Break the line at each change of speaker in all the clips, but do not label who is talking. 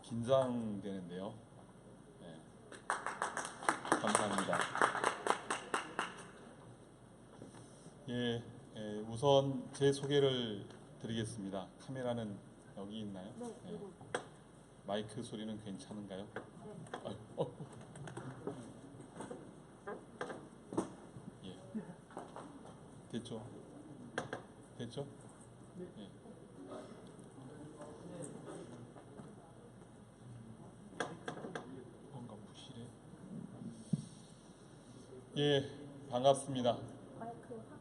긴장되는데요. 네, 감사합니다. 예, 우선 제 소개를 드리겠습니다. 카메라는 여기 있나요?
네,
예.
이거.
마이크 소리는 괜찮은가요?
네.
예. 됐죠? 됐죠? 예. 뭔가 부실해. 예, 반갑습니다.
마이크 확.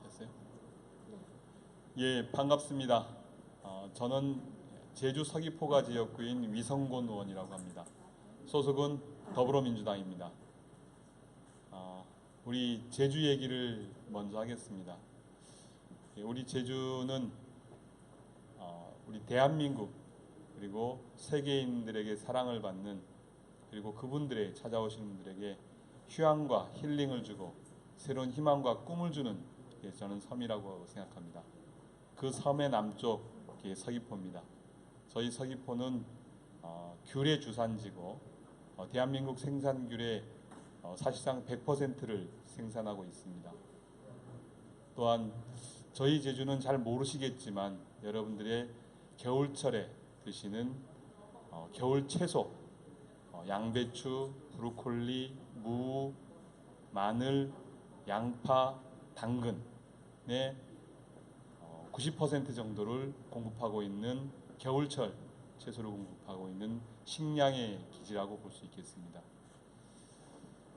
됐어요?
네.
예, 반갑습니다. 저는 제주 서귀포가 지역구인 위성곤 의원이라고 합니다. 소속은 더불어민주당입니다. 우리 제주 얘기를 먼저 하겠습니다. 예, 우리 제주는 우리 대한민국 그리고 세계인들에게 사랑을 받는 그리고 그분들의 찾아오시는 분들에게 휴양과 힐링을 주고 새로운 희망과 꿈을 주는 저는 섬이라고 생각합니다. 그 섬의 남쪽 서귀포입니다. 저희 서귀포는 귤의 주산지고 대한민국 생산귤의 사실상 100%를 생산하고 있습니다. 또한 저희 제주는 잘 모르시겠지만 여러분들의 겨울철에 드시는 겨울 채소, 양배추, 브로콜리, 무, 마늘, 양파, 당근의 90% 정도를 공급하고 있는 겨울철 채소를 공급하고 있는 식량의 기지라고 볼 수 있겠습니다.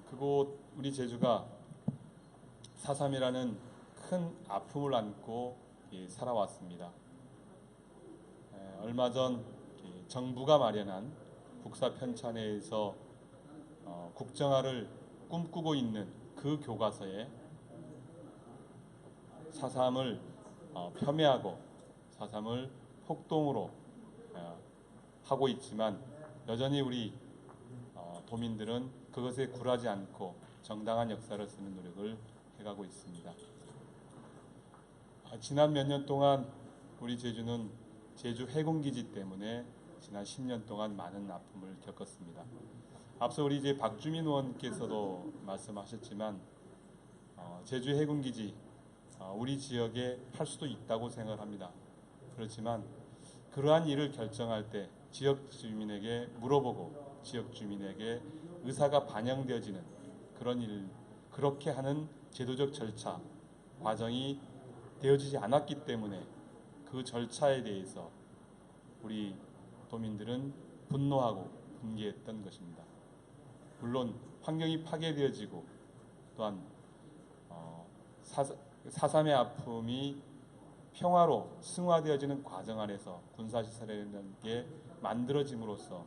그곳 우리 제주가 4.3이라는 큰 아픔을 안고 살아왔습니다. 얼마 전 정부가 마련한 국사 편찬회에서 국정화를 꿈꾸고 있는 그 교과서에 4.3을 폄훼하고 4.3을 폭동으로 하고 있지만 여전히 우리 도민들은 그것에 굴하지 않고 정당한 역사를 쓰는 노력을 해가고 있습니다. 지난 몇 년 동안 우리 제주는 제주 해군기지 때문에 지난 10년 동안 많은 아픔을 겪었습니다. 앞서 우리 이제 박주민 의원께서도 말씀하셨지만 제주 해군기지 우리 지역에 할 수도 있다고 생각합니다. 그렇지만 그러한 일을 결정할 때 지역 주민에게 물어보고 지역 주민에게 의사가 반영되어지는 그런 일, 그렇게 하는 제도적 절차, 과정이 되어지지 않았기 때문에 그 절차에 대해서 우리 도민들은 분노하고 분개했던 것입니다. 물론 환경이 파괴되어지고 또한 4.3의 아픔이 평화로 승화되어지는 과정 안에서 군사시설이라는 게 만들어짐으로써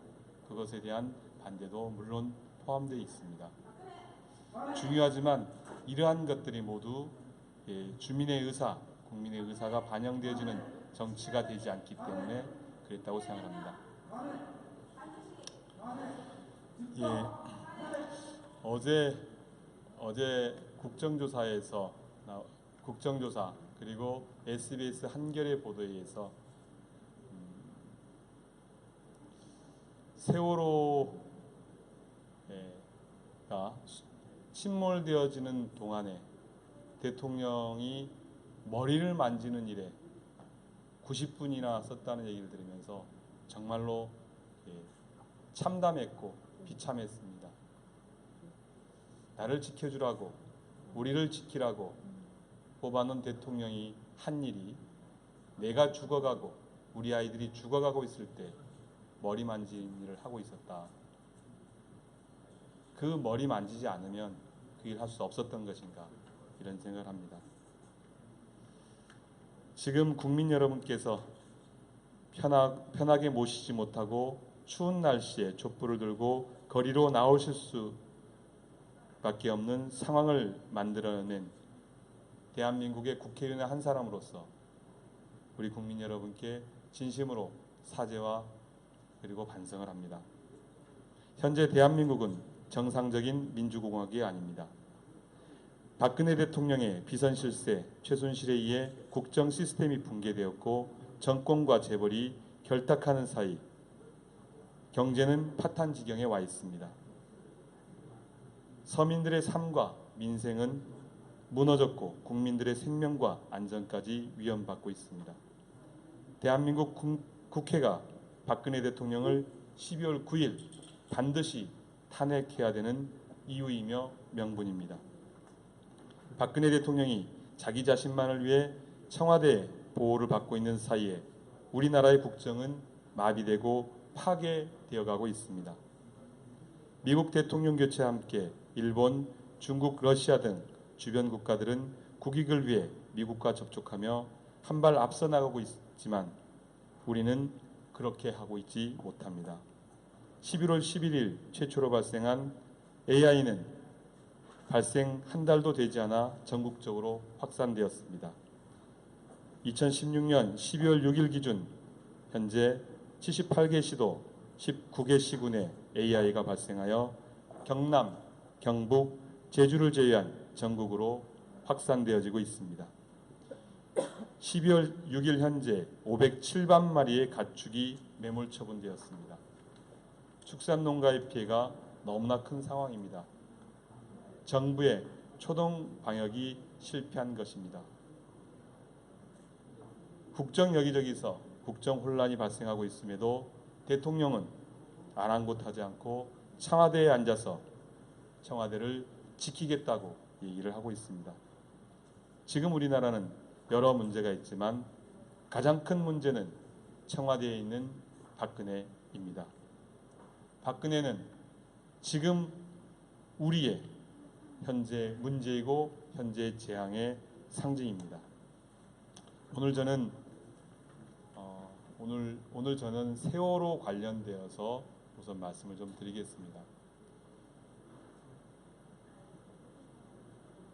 그것에 대한 반대도 물론 포함되어 있습니다. 중요하지만 이러한 것들이 모두 주민의 의사, 국민의 의사가 반영되어지는 정치가 되지 않기 때문에 그랬다고 생각합니다. 어제 국정조사 그리고 SBS 한겨레 보도에 의해서 세월호가 침몰되어지는 동안에 대통령이 머리를 만지는 일에 90분이나 썼다는 얘기를 들으면서 정말로 참담했고 비참했습니다. 나를 지켜주라고 우리를 지키라고 뽑아놓은 대통령이 한 일이 내가 죽어가고 우리 아이들이 죽어가고 있을 때 머리 만지는 일을 하고 있었다. 그 머리 만지지 않으면 그 일 할 수 없었던 것인가 이런 생각을 합니다. 지금 국민 여러분께서 편하게 모시지 못하고 추운 날씨에 촛불을 들고 거리로 나오실 수밖에 없는 상황을 만들어낸 대한민국의 국회의원의 한 사람으로서 우리 국민 여러분께 진심으로 사죄와 그리고 반성을 합니다. 현재 대한민국은 정상적인 민주공화국이 아닙니다. 박근혜 대통령의 비선실세, 최순실에 의해 국정 시스템이 붕괴되었고 정권과 재벌이 결탁하는 사이 경제는 파탄 지경에 와 있습니다. 서민들의 삶과 민생은 무너졌고 국민들의 생명과 안전까지 위협받고 있습니다. 대한민국 국회가 박근혜 대통령을 12월 9일 반드시 탄핵해야 되는 이유이며 명분입니다. 박근혜 대통령이 자기 자신만을 위해 청와대 보호를 받고 있는 사이에 우리나라의 국정은 마비되고 파괴되어 가고 있습니다. 미국 대통령 교체와 함께 일본, 중국, 러시아 등 주변 국가들은 국익을 위해 미국과 접촉하며 한 발 앞서 나가고 있지만 우리는 그렇게 하고 있지 못합니다. 11월 11일 최초로 발생한 AI는 발생 한 달도 되지 않아 전국적으로 확산되었습니다. 2016년 12월 6일 기준 현재 78개 시도 19개 시군에 AI가 발생하여 경남, 경북, 제주를 제외한 전국으로 확산되어지고 있습니다. 12월 6일 현재 507만 마리의 가축이 매몰 처분되었습니다. 축산농가의 피해가 너무나 큰 상황입니다. 정부의 초동 방역이 실패한 것입니다. 국정 여기저기서 국정 혼란이 발생하고 있음에도 대통령은 아랑곳하지 않고 청와대에 앉아서 청와대를 지키겠다고 얘기를 하고 있습니다. 지금 우리나라는 여러 문제가 있지만 가장 큰 문제는 청와대에 있는 박근혜입니다. 박근혜는 지금 우리의 현재 문제이고 현재 재앙의 상징입니다. 오늘 저는 세월호 관련되어서 우선 말씀을 좀 드리겠습니다.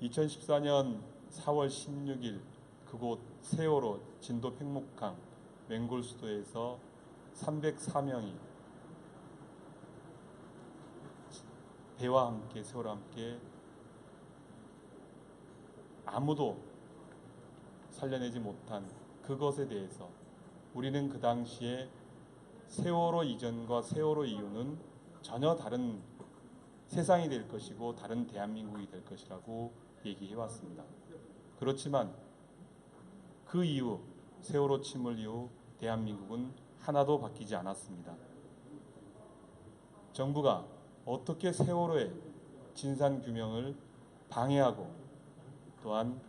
2014년 4월 16일 그곳 세월호 진도 팽목항 맹골수도에서 304명이 배와 함께 세월호와 함께 아무도 살려내지 못한 그것에 대해서 우리는 그 당시에 세월호 이전과 세월호 이후는 전혀 다른 세상이 될 것이고 다른 대한민국이 될 것이라고 얘기해 왔습니다. 그렇지만 그 이후 세월호 침몰 이후 대한민국은 하나도 바뀌지 않았습니다. 정부가 어떻게 세월호의 진상규명을 방해하고 또한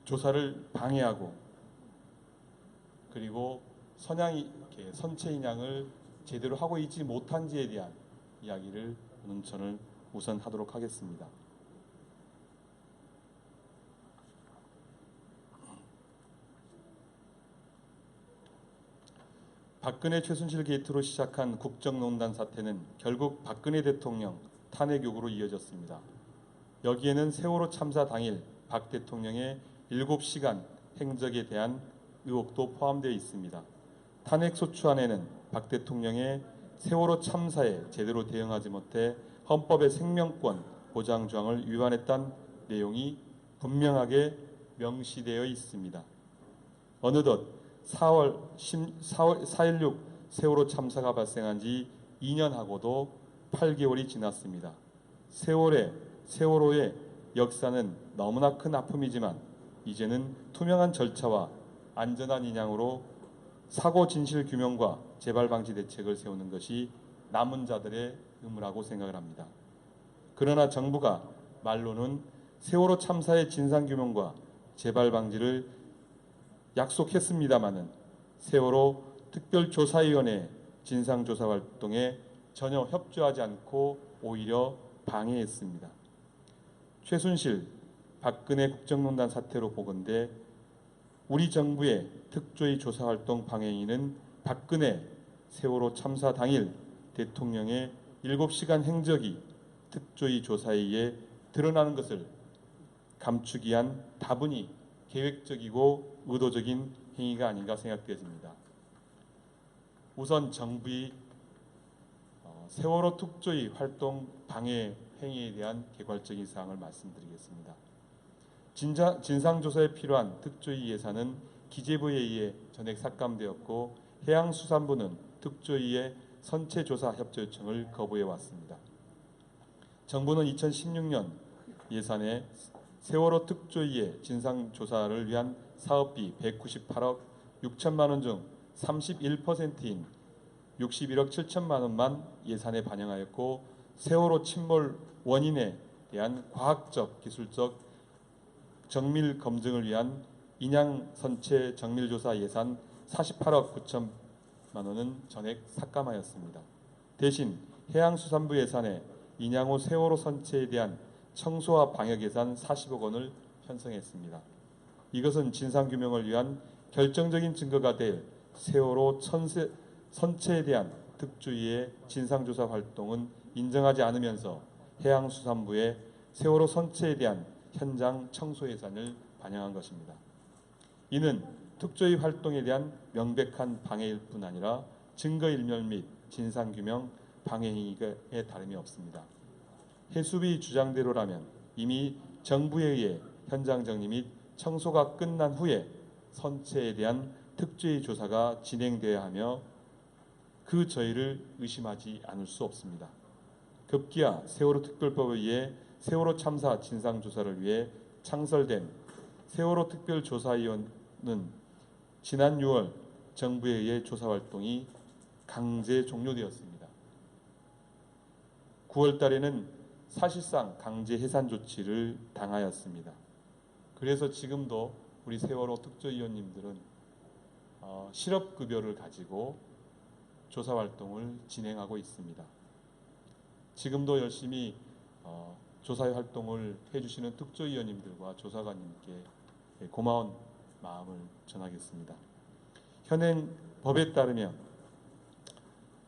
조사를 방해하고 그리고 선체 인양을 제대로 하고 있지 못한지에 대한 이야기를 오늘 저는 우선 하도록 하겠습니다. 박근혜 최순실 게이트로 시작한 국정농단 사태는 결국 박근혜 대통령 탄핵 요구로 이어졌습니다. 여기에는 세월호 참사 당일 박 대통령의 7시간 행적에 대한 의혹도 포함되어 있습니다. 탄핵 소추안에는 박 대통령의 세월호 참사에 제대로 대응하지 못해 헌법의 생명권 보장 조항을 위반했다는 내용이 분명하게 명시되어 있습니다. 어느덧 4.16 세월호 참사가 발생한 지 2년하고도 8개월이 지났습니다. 세월호의 역사는 너무나 큰 아픔이지만 이제는 투명한 절차와 안전한 인양으로 사고 진실 규명과 재발 방지 대책을 세우는 것이 남은 자들의 의무라고 생각을 합니다. 그러나 정부가 말로는 세월호 참사의 진상 규명과 재발 방지를 약속했습니다마는 세월호 특별조사위원회 진상조사 활동에 전혀 협조하지 않고 오히려 방해했습니다. 최순실, 박근혜 국정농단 사태로 보건대 우리 정부의 특조위 조사활동 방해 행위는 박근혜 세월호 참사 당일 대통령의 7시간 행적이 특조위 조사에 의해 드러나는 것을 감추기 위한 다분히 계획적이고 의도적인 행위가 아닌가 생각되어집니다. 우선 정부의 세월호 특조위 활동 방해 행위에 대한 개괄적인 사항을 말씀드리겠습니다. 진상조사에 필요한 특조위 예산은 기재부에 의해 전액 삭감되었고 해양수산부는 특조위의 선체조사 협조 요청을 거부해 왔습니다. 정부는 2016년 예산에 세월호 특조위의 진상조사를 위한 사업비 198억 6천만 원 중 31%인 61억 7천만 원만 예산에 반영하였고 세월호 침몰 원인에 대한 과학적, 기술적 정밀 검증을 위한 인양 선체 정밀 조사 예산 48억 9천만 원은 전액 삭감하였습니다. 대신 해양수산부 예산에 인양 후 세월호 선체에 대한 청소와 방역 예산 40억 원을 편성했습니다. 이것은 진상규명을 위한 결정적인 증거가 될 세월호 선체에 대한 특조위의 진상조사 활동은 인정하지 않으면서 해양수산부의 세월호 선체에 대한 현장 청소 예산을 반영한 것입니다. 이는 특조위 활동에 대한 명백한 방해일 뿐 아니라 증거인멸 및 진상규명 방해 행위에 다름이 없습니다. 해수부의 주장대로라면 이미 정부에 의해 현장 정리 및 청소가 끝난 후에 선체에 대한 특조위 조사가 진행돼야 하며 그 저희를 의심하지 않을 수 없습니다. 급기야 세월호 특별법에 의해 세월호 참사 진상조사를 위해 창설된 세월호 특별조사위원은 지난 6월 정부에 의해 조사활동이 강제 종료되었습니다. 9월 달에는 사실상 강제 해산 조치를 당하였습니다. 그래서 지금도 우리 세월호 특조위원님들은 실업급여를 가지고 조사활동을 진행하고 있습니다. 지금도 열심히 조사 활동을 해주시는 특조위원님들과 조사관님께 고마운 마음을 전하겠습니다. 현행 법에 따르면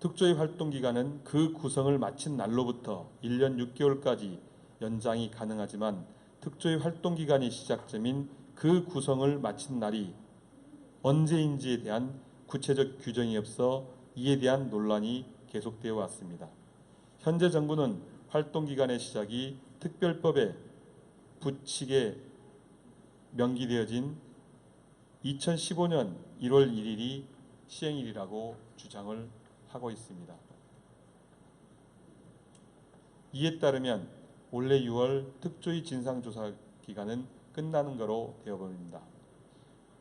특조위 활동 기간은 그 구성을 마친 날로부터 1년 6개월까지 연장이 가능하지만 특조위 활동 기간이 시작점인 그 구성을 마친 날이 언제인지에 대한 구체적 규정이 없어 이에 대한 논란이 계속되어 왔습니다. 현재 정부는 활동 기간의 시작이 특별법에 부칙에 명기되어진 2015년 1월 1일이 시행일이라고 주장을 하고 있습니다. 이에 따르면 올해 6월 특조위 진상조사 기간은 끝나는 거로 되어버립니다.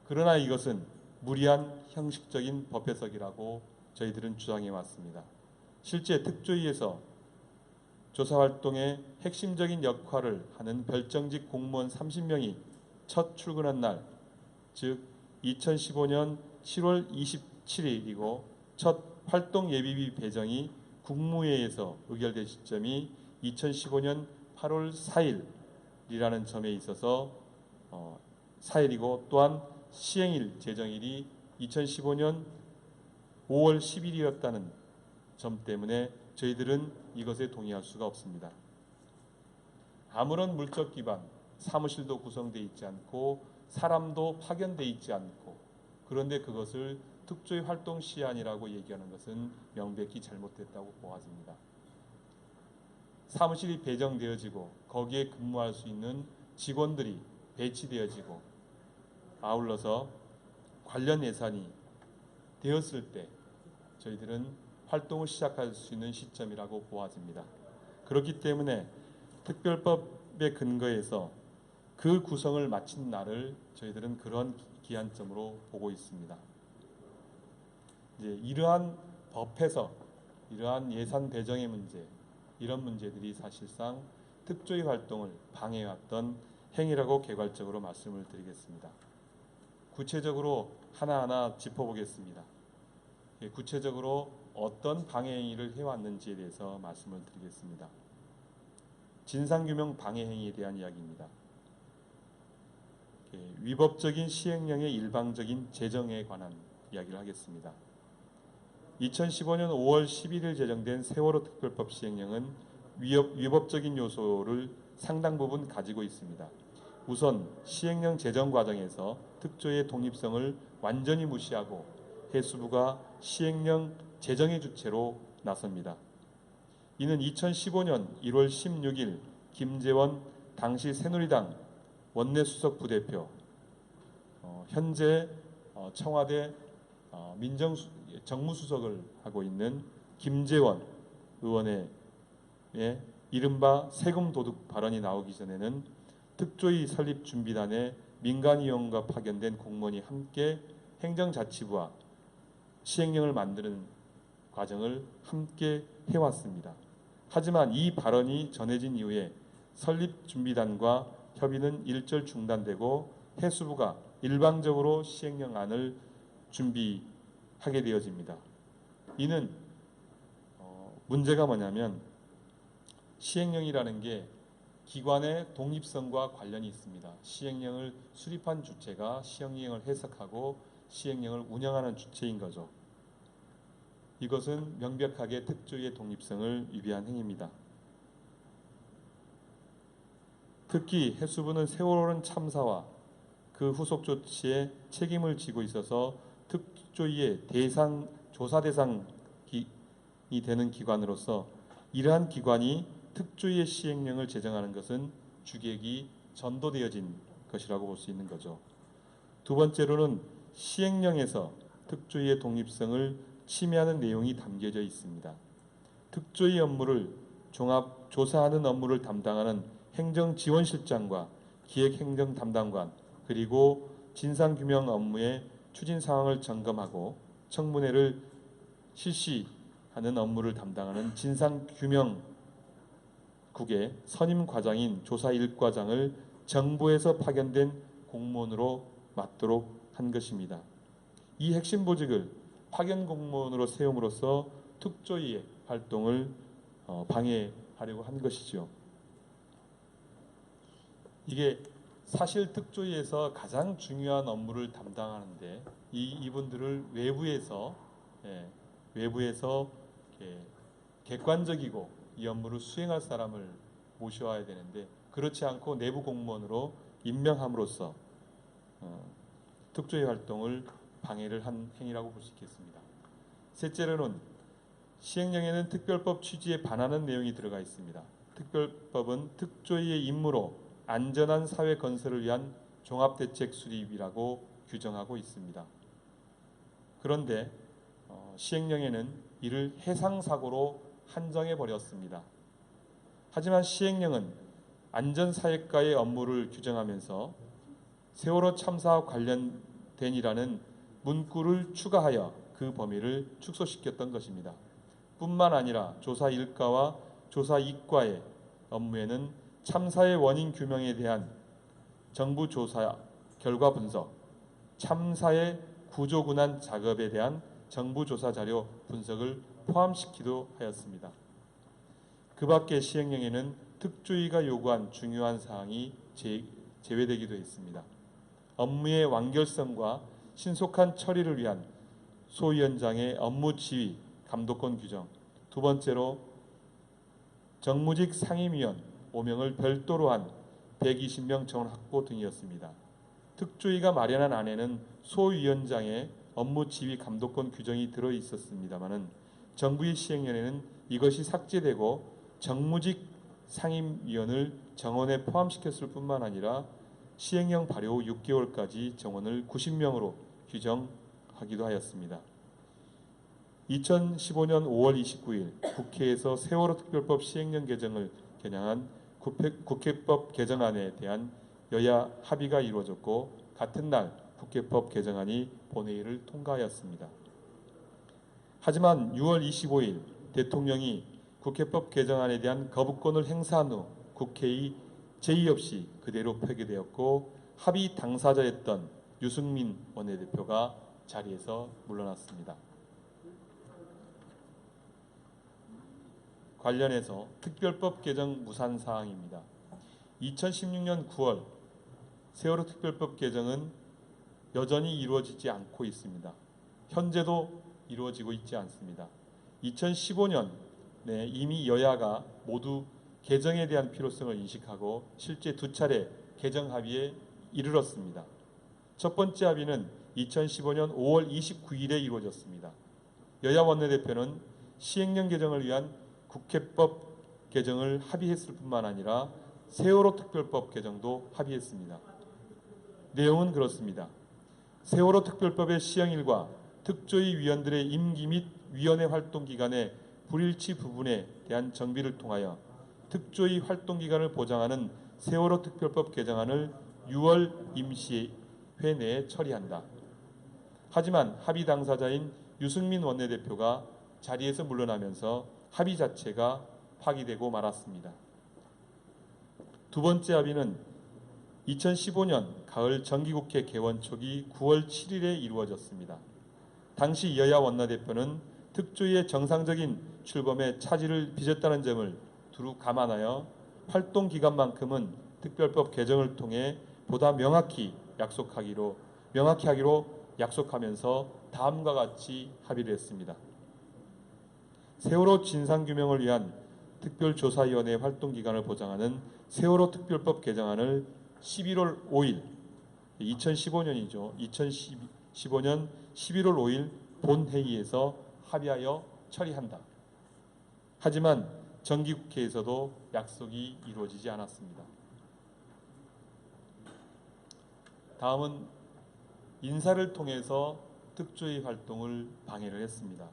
그러나 이것은 무리한 형식적인 법 해석이라고 저희들은 주장해 왔습니다. 실제 특조위에서 조사활동의 핵심적인 역할을 하는 별정직 공무원 30명이 첫 출근한 날, 즉 2015년 7월 27일이고 첫 활동 예비비 배정이 국무회의에서 의결된 시점이 2015년 8월 4일이라는 점에 있어서 4일이고 또한 시행일 제정일이 2015년 5월 10일이었다는 점 때문에 저희들은 이것에 동의할 수가 없습니다. 아무런 물적 기반, 사무실도 구성되어 있지 않고 사람도 파견되어 있지 않고 그런데 그것을 특조위 활동 시한이라고 얘기하는 것은 명백히 잘못됐다고 보아집니다. 사무실이 배정되어지고 거기에 근무할 수 있는 직원들이 배치되어지고 아울러서 관련 예산이 되었을 때 저희들은 활동을 시작할 수 있는 시점이라고 보아집니다. 그렇기 때문에 특별법의 근거에서 그 구성을 마친 날을 저희들은 그런 기한점으로 보고 있습니다. 이제 이러한 법 해석, 이러한 예산 배정의 문제, 이런 문제들이 사실상 특조위 활동을 방해해왔던 행위라고 개괄적으로 말씀을 드리겠습니다. 구체적으로 하나하나 짚어보겠습니다. 구체적으로 어떤 방해 행위를 해왔는지에 대해서 말씀을 드리겠습니다. 진상규명 방해 행위에 대한 이야기입니다. 위법적인 시행령의 일방적인 제정에 관한 이야기를 하겠습니다. 2015년 5월 11일 제정된 세월호 특별법 시행령은 위법적인 요소를 상당 부분 가지고 있습니다. 우선 시행령 제정 과정에서 특조위의 독립성을 완전히 무시하고 해수부가 시행령 제정의 주체로 나섭니다. 이는 2015년 1월 16일 김재원 당시 새누리당 원내수석 부대표, 현재 청와대 정무수석을 하고 있는 김재원 의원의 이른바 세금 도둑 발언이 나오기 전에는 특조위 설립 준비단에 민간위원과 파견된 공무원이 함께 행정자치부와 시행령을 만드는 과정을 함께 해왔습니다. 하지만 이 발언이 전해진 이후에 설립 준비단과 협의는 일절 중단되고 해수부가 일방적으로 시행령안을 준비하게 되어집니다. 이는 문제가 뭐냐면 시행령이라는 게 기관의 독립성과 관련이 있습니다. 시행령을 수립한 주체가 시행령을 해석하고 시행령을 운영하는 주체인 거죠. 이것은 명백하게 특조위의 독립성을 위배한 행위입니다. 특히 해수부는 세월호 참사와 그 후속 조치에 책임을 지고 있어서 특조위의 조사 대상이 되는 기관으로서 이러한 기관이 특조위의 시행령을 제정하는 것은 주객이 전도되어진 것이라고 볼 수 있는 거죠. 두 번째로는 시행령에서 특조위의 독립성을 침해하는 내용이 담겨져 있습니다. 특조위 업무를 종합 조사하는 업무를 담당하는 행정지원실장과 기획행정 담당관 그리고 진상규명 업무의 추진 상황을 점검하고 청문회를 실시하는 업무를 담당하는 진상규명국의 선임 과장인 조사 1과장을 정부에서 파견된 공무원으로 맡도록 한 것입니다. 이 핵심 보직을 파견 공무원으로 세움으로써 특조위의 활동을 방해하려고 한 것이죠. 이게 사실 특조위에서 가장 중요한 업무를 담당하는데 이분들을 외부에서 객관적이고 이 업무를 수행할 사람을 모셔와야 되는데 그렇지 않고 내부 공무원으로 임명함으로써 특조위 활동을 방해를 한 행위라고 볼 수 있겠습니다. 셋째로는 시행령에는 특별법 취지에 반하는 내용이 들어가 있습니다. 특별법은 특조위의 임무로 안전한 사회 건설을 위한 종합대책 수립이라고 규정하고 있습니다. 그런데 시행령에는 이를 해상사고로 한정해 버렸습니다. 하지만 시행령은 안전사회과의 업무를 규정하면서 세월호 참사와 관련된이라는 문구를 추가하여 그 범위를 축소시켰던 것입니다. 뿐만 아니라 조사 1과와 조사 2과의 업무에는 참사의 원인 규명에 대한 정부 조사 결과 분석, 참사의 구조군안 작업에 대한 정부 조사 자료 분석을 포함시키기도 하였습니다. 그 밖에 시행령에는 특조위가 요구한 중요한 사항이 제외되기도 했습니다. 업무의 완결성과 신속한 처리를 위한 소위원장의 업무 지휘, 감독권 규정, 두 번째로 정무직 상임위원 5명을 별도로 한 120명 정원 확보 등이었습니다. 특조위가 마련한 안에는 소위원장의 업무 지휘 감독권 규정이 들어 있었습니다마는 정부의 시행령에는 이것이 삭제되고 정무직 상임위원을 정원에 포함시켰을 뿐만 아니라 시행령 발효 후 6개월까지 정원을 90명으로 규정하기도 하였습니다. 2015년 5월 29일 국회에서 세월호 특별법 시행령 개정을 겨냥한 국회법 개정안에 대한 여야 합의가 이루어졌고 같은 날 국회법 개정안이 본회의를 통과하였습니다. 하지만 6월 25일 대통령이 국회법 개정안에 대한 거부권을 행사한 후 국회의 제의 없이 그대로 폐기되었고 합의 당사자였던 유승민 원내대표가 자리에서 물러났습니다. 관련해서 특별법 개정 무산 사항입니다. 2016년 9월 세월호 특별법 개정은 여전히 이루어지지 않고 있습니다. 현재도 이루어지고 있지 않습니다. 2015년에 이미 여야가 모두 개정에 대한 필요성을 인식하고 실제 두 차례 개정 합의에 이르렀습니다. 첫 번째 합의는 2015년 5월 29일에 이루어졌습니다. 여야 원내대표는 시행령 개정을 위한 국회법 개정을 합의했을 뿐만 아니라 세월호 특별법 개정도 합의했습니다. 내용은 그렇습니다. 세월호 특별법의 시행일과 특조위 위원들의 임기 및 위원회 활동 기간의 불일치 부분에 대한 정비를 통하여 특조위 활동 기간을 보장하는 세월호 특별법 개정안을 6월 임시회 내에 처리한다. 하지만 합의 당사자인 유승민 원내대표가 자리에서 물러나면서 합의 자체가 파기되고 말았습니다. 두 번째 합의는 2015년 가을 정기국회 개원 초기 9월 7일에 이루어졌습니다. 당시 여야 원내대표는 특조위의 정상적인 출범에 차질을 빚었다는 점을 두루 감안하여 활동 기간만큼은 특별법 개정을 통해 보다 명확히 하기로 약속하면서 다음과 같이 합의를 했습니다. 세월호 진상규명을 위한 특별조사위원회 활동 기간을 보장하는 세월호 특별법 개정안을 11월 5일 2015년이죠. 2015년 11월 5일 본회의에서 합의하여 처리한다. 하지만 정기국회에서도 약속이 이루어지지 않았습니다. 다음은 인사를 통해서 특조위 활동을 방해를 했습니다.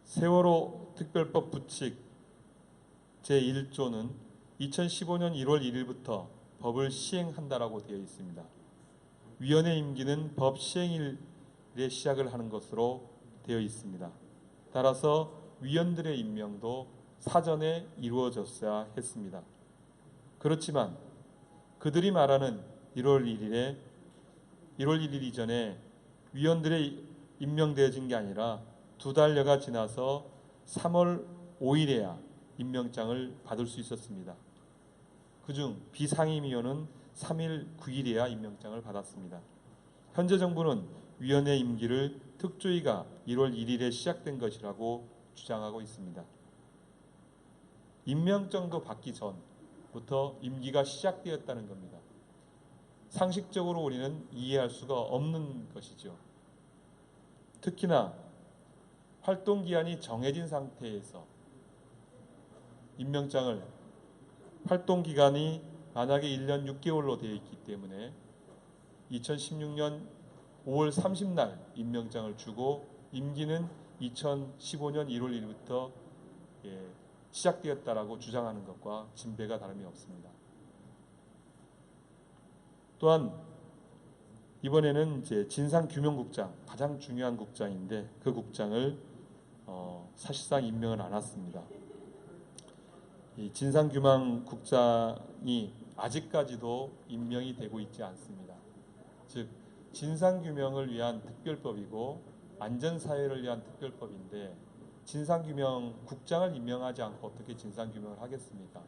세월호 특별법 부칙 제1조는 2015년 1월 1일부터 법을 시행한다라고 되어 있습니다. 위원회 임기는 법 시행일에 시작을 하는 것으로 되어 있습니다. 따라서 위원들의 임명도 사전에 이루어졌어야 했습니다. 그렇지만 그들이 말하는 1월 1일 이전에 위원들의 임명되어진 게 아니라 두 달여가 지나서 3월 5일에야 임명장을 받을 수 있었습니다. 그중 비상임위원은 3일 9일에야 임명장을 받았습니다. 현재 정부는 위원회 임기를 특조위가 1월 1일에 시작된 것이라고 주장하고 있습니다. 임명장도 받기 전부터 임기가 시작되었다는 겁니다. 상식적으로 우리는 이해할 수가 없는 것이죠. 특히나 활동기한이 정해진 상태에서 임명장을 활동기간이 만약에 1년 6개월로 되어 있기 때문에 2016년 5월 30날 임명장을 주고 임기는 2015년 1월 1일부터 시작되었다라고 주장하는 것과 진배가 다름이 없습니다. 또한 이번에는 이제 진상규명국장, 가장 중요한 국장인데 그 국장을 사실상 임명을 안 했습니다. 이 진상규명국장이 아직까지도 임명이 되고 있지 않습니다. 즉 진상규명을 위한 특별법이고 안전사회를 위한 특별법인데 진상규명국장을 임명하지 않고 어떻게 진상규명을 하겠습니까?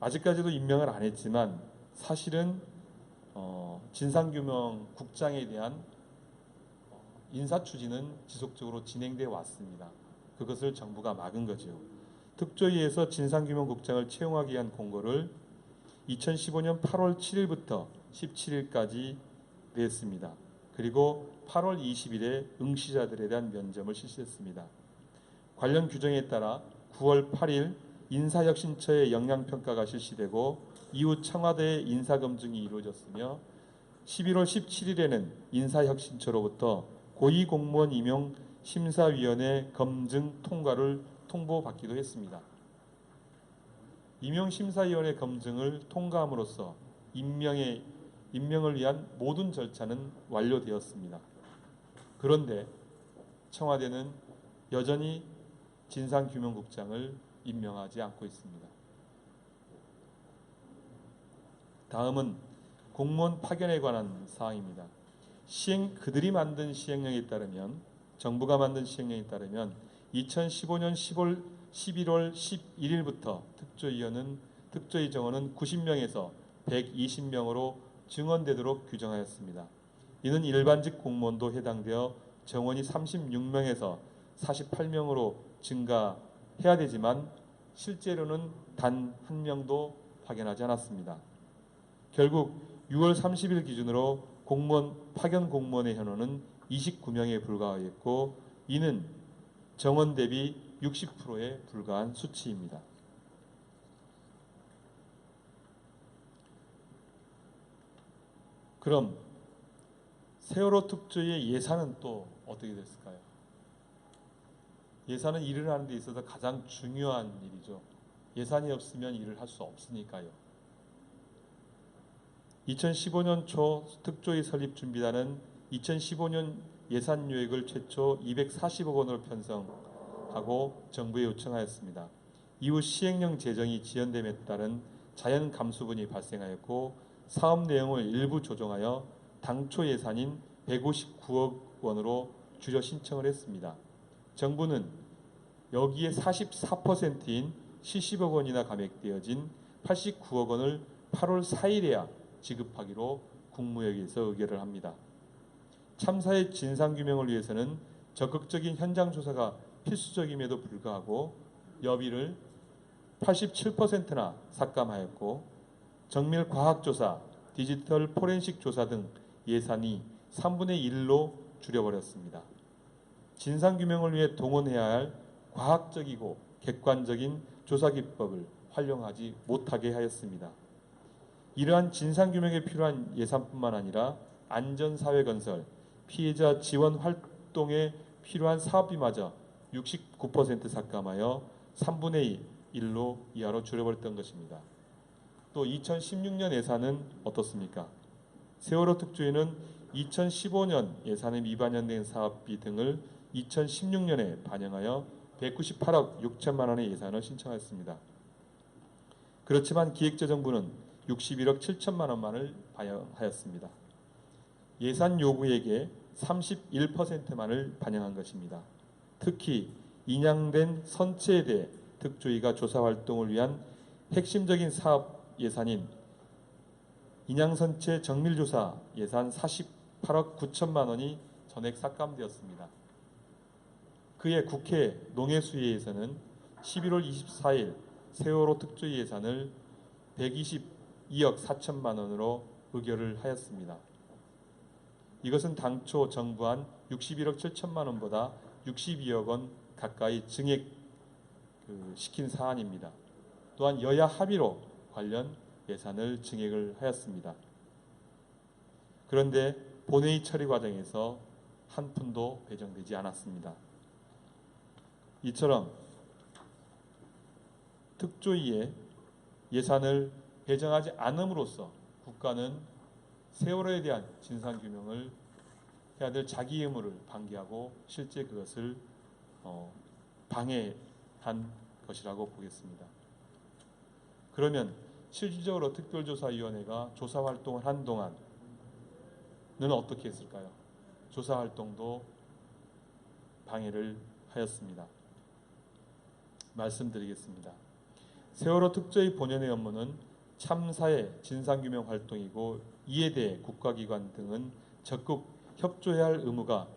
아직까지도 임명을 안 했지만 사실은 진상규명국장에 대한 인사 추진은 지속적으로 진행되어 왔습니다. 그것을 정부가 막은 거죠. 특조위에서 진상규명국장을 채용하기 위한 공고를 2015년 8월 7일부터 17일까지 냈습니다. 그리고 8월 20일에 응시자들에 대한 면접을 실시했습니다. 관련 규정에 따라 9월 8일 인사혁신처의 역량평가가 실시되고 이후 청와대의 인사검증이 이루어졌으며 11월 17일에는 인사혁신처로부터 고위공무원 임용 심사위원회 검증 통과를 통보받기도 했습니다. 임용심사위원회 검증을 통과함으로써 임명을 위한 모든 절차는 완료되었습니다. 그런데 청와대는 여전히 진상규명국장을 임명하지 않고 있습니다. 다음은 공무원 파견에 관한 사항입니다. 그들이 만든 시행령에 따르면 정부가 만든 시행령에 따르면 2015년 11월 11일부터 특조위 정원은 90명에서 120명으로 증원되도록 규정하였습니다. 이는 일반직 공무원도 해당되어 정원이 36명에서 48명으로 증가해야 되지만 실제로는 단 한 명도 파견하지 않았습니다. 결국 6월 30일 기준으로 파견 공무원의 현원은 29명에 불과하였고 이는 정원 대비 60%에 불과한 수치입니다. 그럼 세월호 특조위의 예산은 또 어떻게 됐을까요? 예산은 일을 하는 데 있어서 가장 중요한 일이죠. 예산이 없으면 일을 할 수 없으니까요. 2015년 초 특조위 설립 준비단은 2015년 예산 요액을 최초 240억 원으로 편성하고 정부에 요청하였습니다. 이후 시행령 재정이 지연됨에 따른 자연 감수분이 발생하였고 사업 내용을 일부 조정하여 당초 예산인 159억 원으로 줄여 신청을 했습니다. 정부는 여기에 44%인 70억 원이나 감액되어진 89억 원을 8월 4일에야 지급하기로 국무회의에서 의결을 합니다. 참사의 진상규명을 위해서는 적극적인 현장 조사가 필수적임에도 불구하고 여비를 87%나 삭감하였고 정밀 과학조사, 디지털 포렌식 조사 등 예산이 3분의 1로 줄여버렸습니다. 진상규명을 위해 동원해야 할 과학적이고 객관적인 조사 기법을 활용하지 못하게 하였습니다. 이러한 진상규명에 필요한 예산뿐만 아니라 안전사회 건설, 피해자 지원 활동에 필요한 사업비마저 69% 삭감하여 3분의 1로 이하로 줄여버렸던 것입니다. 또 2016년 예산은 어떻습니까? 세월호 특조위는 2015년 예산에 미반영된 사업비 등을 2016년에 반영하여 198억 6천만 원의 예산을 신청하였습니다. 그렇지만 기획재정부는 61억 7천만 원만을 반영하였습니다. 예산 요구액의 31%만을 반영한 것입니다. 특히 인양된 선체에 대해 특조위가 조사 활동을 위한 핵심적인 사업 예산인 인양선체 정밀조사 예산 48억 9천만 원이 전액 삭감되었습니다. 그해 국회 농해수위에서는 11월 24일 세월호 특조위 예산을 122억 4천만 원으로 의결을 하였습니다. 이것은 당초 정부안 61억 7천만 원보다 62억 원 가까이 증액 시킨 사안입니다. 또한 여야 합의로 관련 예산을 증액을 하였습니다. 그런데 본회의 처리 과정에서 한 푼도 배정되지 않았습니다. 이처럼 특조위에 예산을 배정하지 않음으로써 국가는 세월호에 대한 진상규명을 해야 될 자기 의무를 방기하고 실제 그것을 방해한 것이라고 보겠습니다. 그러면 실질적으로 특별조사위원회가 조사 활동을 한 동안은 어떻게 했을까요? 조사 활동도 방해를 하였습니다. 말씀드리겠습니다. 세월호 특조위 본연의 업무는 참사의 진상규명 활동이고 이에 대해 국가기관 등은 적극 협조해야 할 의무가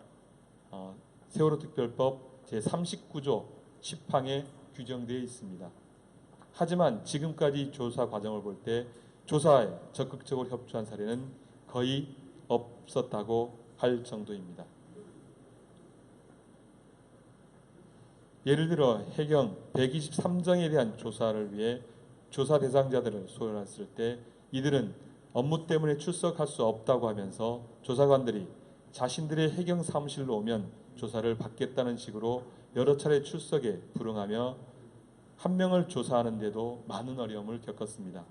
세월호 특별법 제39조 10항에 규정되어 있습니다. 하지만 지금까지 조사 과정을 볼 때 조사에 적극적으로 협조한 사례는 거의 없었다고 할 정도입니다. 예를 들어 해경 123정에 대한 조사를 위해 조사 대상자들을 소환했을 때 이들은 업무 때문에 출석할 수 없다고 하면서 조사관들이 자신들의 해경 사무실로 오면 조사를 받겠다는 식으로 여러 차례 출석에 불응하며 한 명을 조사하는데도 많은 어려움을 겪었습니다.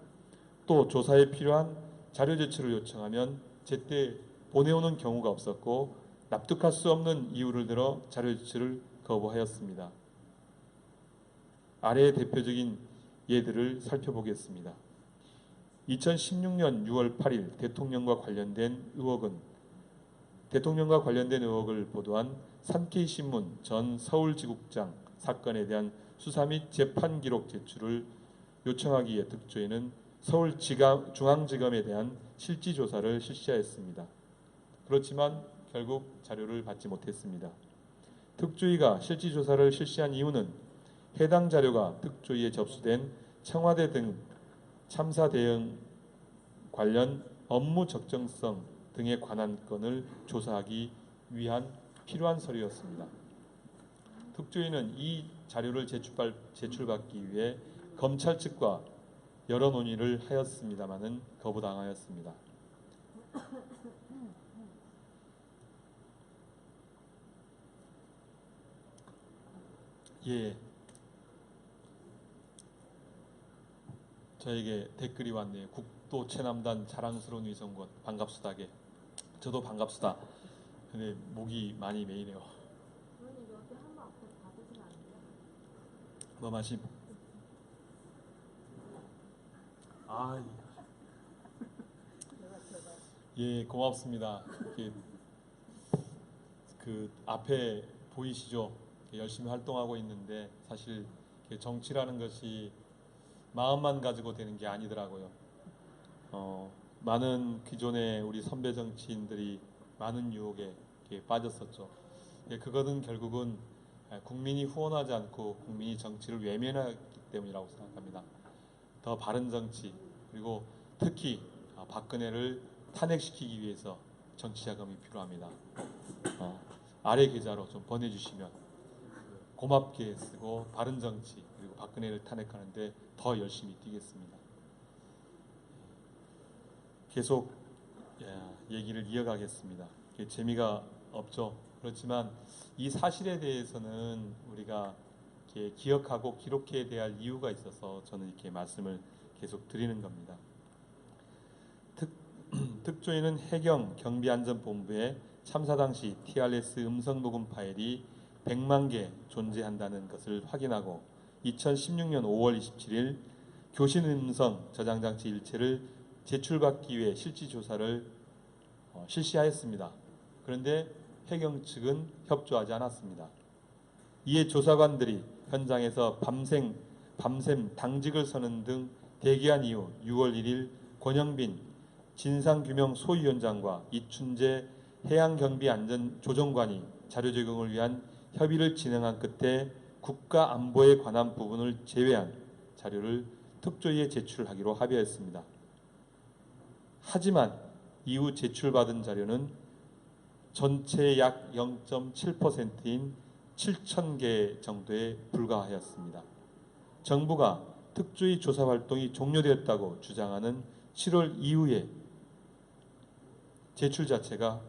또 조사에 필요한 자료 제출을 요청하면 제때 보내오는 경우가 없었고 납득할 수 없는 이유를 들어 자료 제출을 거부하였습니다. 아래의 대표적인 예들을 살펴보겠습니다. 2016년 6월 8일 대통령과 관련된 의혹을 보도한 산케이신문 전 서울지국장 사건에 대한 수사 및 재판 기록 제출을 요청하기 위해 특조위는 서울중앙지검에 대한 실지 조사를 실시하였습니다. 그렇지만 결국 자료를 받지 못했습니다. 특조위가 실지 조사를 실시한 이유는 해당 자료가 특조위에 접수된 청와대 등 참사 대응 관련 업무 적정성 등에 관한 건을 조사하기 위한 필요한 서류였습니다. 특조위는 이 자료를 제출받기 위해 검찰 측과 여러 논의를 하였습니다마는 거부당하였습니다. 예, 저에게 댓글이 왔네요. 국도 최남단 자랑스러운 위성군 반갑수다게. 저도 반갑수다. 근데 목이 많이 메이네요.
부모님 여기 한번 앞에 받으시면 안 돼요?
뭐 마심? 아, 예, 고맙습니다. 이렇게 그 앞에 보이시죠? 열심히 활동하고 있는데 사실 정치라는 것이 마음만 가지고 되는 게 아니더라고요. 많은 기존의 우리 선배 정치인들이 많은 유혹에 이렇게 빠졌었죠. 예, 그것은 결국은 국민이 후원하지 않고 국민이 정치를 외면하기 때문이라고 생각합니다. 더 바른 정치, 그리고 특히 박근혜를 탄핵시키기 위해서 정치 자금이 필요합니다. 아래 계좌로 좀 보내주시면 고맙게 쓰고 바른 정치, 그리고 박근혜를 탄핵하는데 더 열심히 뛰겠습니다. 계속 얘기를 이어가겠습니다. 재미가 없죠. 그렇지만 이 사실에 대해서는 우리가 이렇게 기억하고 기록해야 될 이유가 있어서 저는 이렇게 말씀을 계속 드리는 겁니다. 특조위는 해경 경비안전본부에 참사 당시 TRS 음성 녹음 파일이 100만 개 존재한다는 것을 확인하고 2016년 5월 27일 교신 음성 저장 장치 일체를 제출받기 위해 실지 조사를 실시하였습니다. 그런데 해경 측은 협조하지 않았습니다. 이에 조사관들이 현장에서 밤샘 당직을 서는 등 대기한 이후 6월 1일 권영빈 진상규명 소위원장과 이춘재 해양경비안전조정관이 자료 제공을 위한 협의를 진행한 끝에 국가안보에 관한 부분을 제외한 자료를 특조위에 제출하기로 합의했습니다. 하지만 이후 제출받은 자료는 전체 약 0.7%인 7,000개 정도에 불과하였습니다. 정부가 특조위 조사 활동이 종료되었다고 주장하는 7월 이후에 제출 자체가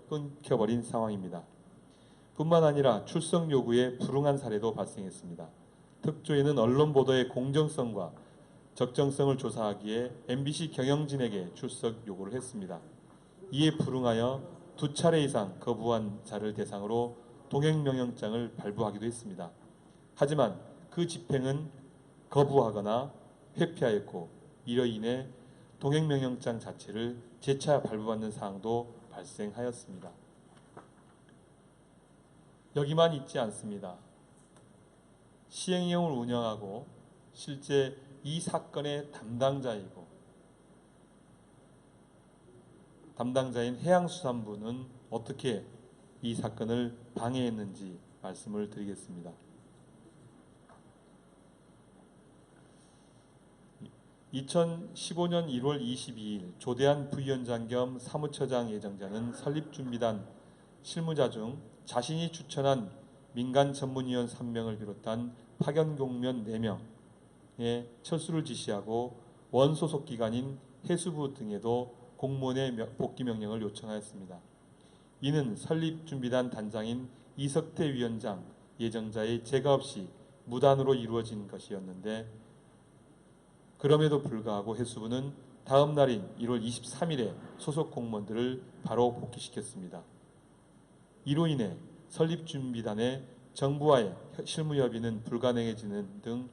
끊겨버린 상황입니다. 뿐만 아니라 출석 요구에 불응한 사례도 발생했습니다. 특조위는 언론 보도의 공정성과 적정성을 조사하기에 MBC 경영진에게 출석 요구를 했습니다. 이에 불응하여 2차례 이상 거부한 자를 대상으로 동행명령장을 발부하기도 했습니다. 하지만 그 집행은 거부하거나 회피하였고 이로 인해 동행명령장 자체를 재차 발부받는 사항도 발생하였습니다. 여기만 있지 않습니다. 시행령을 운영하고 실제 이 사건의 담당자인 해양수산부는 어떻게 이 사건을 방해했는지 말씀을 드리겠습니다. 2015년 1월 22일 조대한 부위원장 겸 사무처장 예정자는 설립준비단 실무자 중 자신이 추천한 민간 전문위원 3명을 비롯한 파견공무원 4명의 철수를 지시하고 원소속 기관인 해수부 등에도 공무원의 복귀 명령을 요청하였습니다. 이는 설립준비단 단장인 이석태 위원장 예정자의 제가 없이 무단으로 이루어진 것이었는데 그럼에도 불구하고 해수부는 다음 날인 1월 23일에 소속 공무원들을 바로 복귀시켰습니다. 이로 인해 설립준비단의 정부와의 실무협의는 불가능해지는 등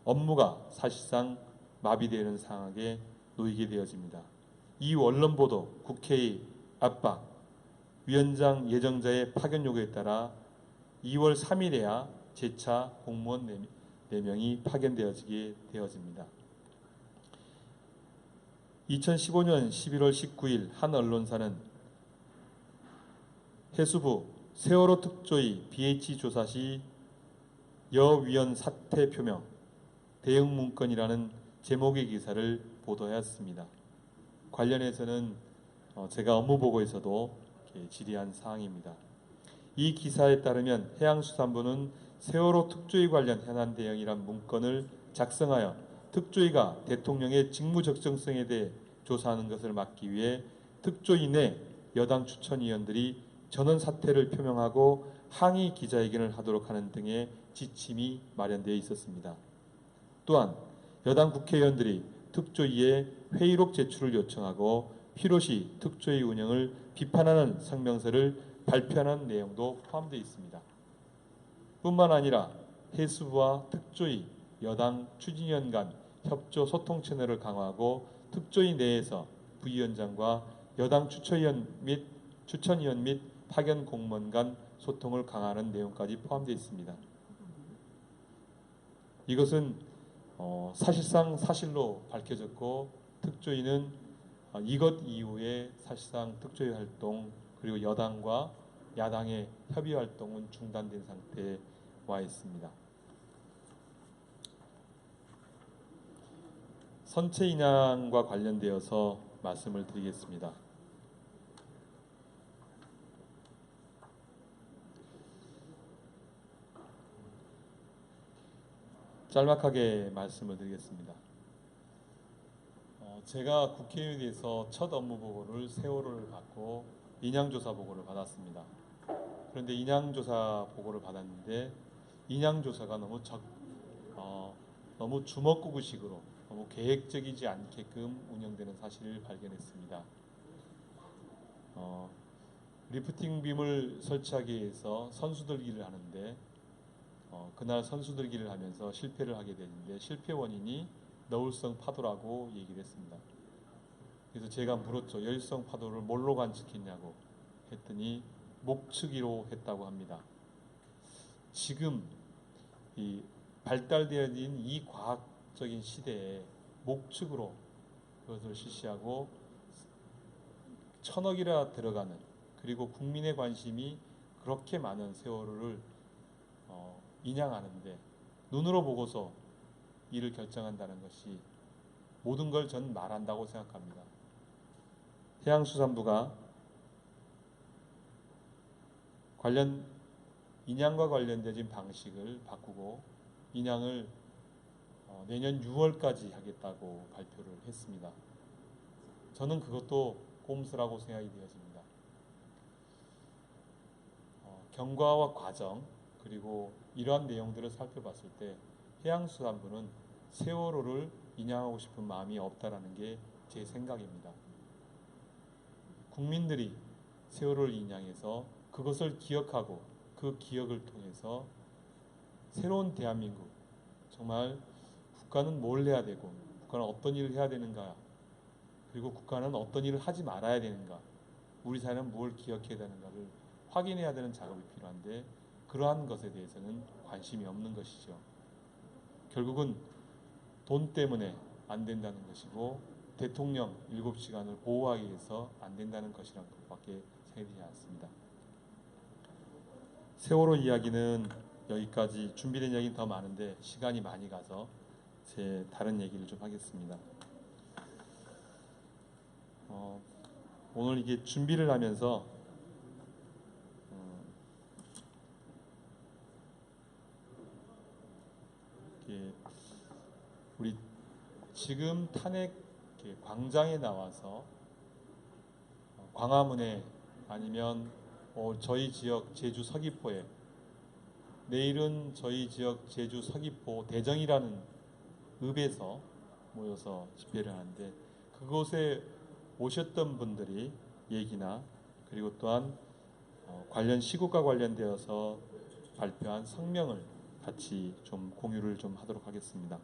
업무가 사실상 마비되는 상황에 놓이게 되어집니다. 이후 언론보도, 국회의 압박, 위원장 예정자의 파견 요구에 따라 2월 3일에야 재차 공무원 4명이 파견되어지게 되어집니다. 2015년 11월 19일 한 언론사는 해수부 세월호 특조위 BH 조사 시 여위원 사퇴 표명 대응 문건이라는 제목의 기사를 보도하였습니다. 관련해서는 제가 업무보고에서도 질의한 사항입니다. 이 기사에 따르면 해양수산부는 세월호 특조위 관련 현안 대응이란 문건을 작성하여 특조위가 대통령의 직무 적정성에 대해 조사하는 것을 막기 위해 특조위 내 여당 추천위원들이 전원 사퇴를 표명하고 항의 기자회견을 하도록 하는 등의 지침이 마련되어 있었습니다. 또한 여당 국회의원들이 특조위에 회의록 제출을 요청하고 필요시 특조위 운영을 비판하는 성명서를 발표하는 내용도 포함되어 있습니다. 뿐만 아니라 해수부와 특조위, 여당 추진위원 간 협조 소통 채널을 강화하고 특조위 내에서 부위원장과 여당 추천위원 및 파견 공무원 간 소통을 강화하는 내용까지 포함되어 있습니다. 이것은 사실상 사실로 밝혀졌고 특조위는 이것 이후에 사실상 특조위 활동 그리고 여당과 야당의 협의 활동은 중단된 상태에 와 있습니다. 선체 인양과 관련되어서 말씀을 드리겠습니다. 짤막하게 말씀을 드리겠습니다. 제가 국회의원에 대해서 첫 업무 보고를 세월호를 받고 인양조사 보고를 받았습니다. 그런데 인양조사 보고를 받았는데 인양조사가 너무 주먹구구식으로 너무 계획적이지 않게끔 운영되는 사실을 발견했습니다. 리프팅 빔을 설치하기 위해서 선수들기를 하는데 그날 선수들기를 하면서 실패를 하게 되는데 실패 원인이 너울성 파도라고 얘기를 했습니다. 그래서 제가 물었죠. 여울성 파도를 뭘로 관측했냐고 했더니 목측으로 했다고 합니다. 지금 이 발달되어진 이 과학적인 시대에 목측으로 그것을 실시하고 천억이나 들어가는 그리고 국민의 관심이 그렇게 많은 세월호를 인양하는데 눈으로 보고서 이를 결정한다는 것이 모든 걸 전 말한다고 생각합니다. 해양수산부가 인양과 관련된 방식을 바꾸고 인양을 내년 6월까지 하겠다고 발표를 했습니다. 저는 그것도 꼼수라고 생각이 되어집니다. 경과와 과정 그리고 이러한 내용들을 살펴봤을 때 해양수산부는 세월호를 인양하고 싶은 마음이 없다라는 게 제 생각입니다. 국민들이 세월호를 인양해서 그것을 기억하고 그 기억을 통해서 새로운 대한민국 정말 국가는 뭘 해야 되고 국가는 어떤 일을 해야 되는가 그리고 국가는 어떤 일을 하지 말아야 되는가 우리 사회는 뭘 기억해야 되는가를 확인해야 되는 작업이 필요한데 그러한 것에 대해서는 관심이 없는 것이죠. 결국은 돈 때문에 안 된다는 것이고 대통령 7시간을 보호하기 위해서 안 된다는 것이란 것밖에 생각되지 않습니다. 세월호 이야기는 여기까지 준비된 이야기는 더 많은데 시간이 많이 가서 제 다른 얘기를 좀 하겠습니다. 오늘 이게 준비를 하면서 우리 지금 탄핵 광장에 나와서 광화문에 아니면 저희 지역 제주 서귀포에 내일은 저희 지역 제주 서귀포 대정이라는 읍에서 모여서 집회를 하는데 그곳에 오셨던 분들이 얘기나 그리고 또한 관련 시국과 관련되어서 발표한 성명을 같이 좀 공유를 좀 하도록 하겠습니다.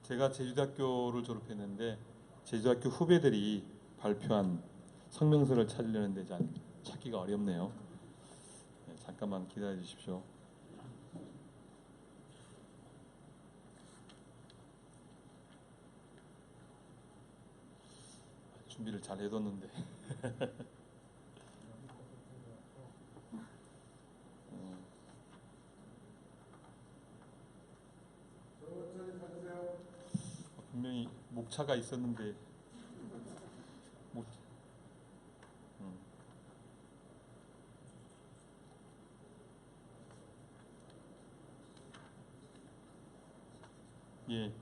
제가 제주대학교를 졸업했는데 제주대학교 후배들이 발표한 성명서를 찾으려는데 찾기가 어렵네요. 잠깐만 기다려 주십시오. 준비를 잘 해뒀는데 목차가 있었는데 목, 예.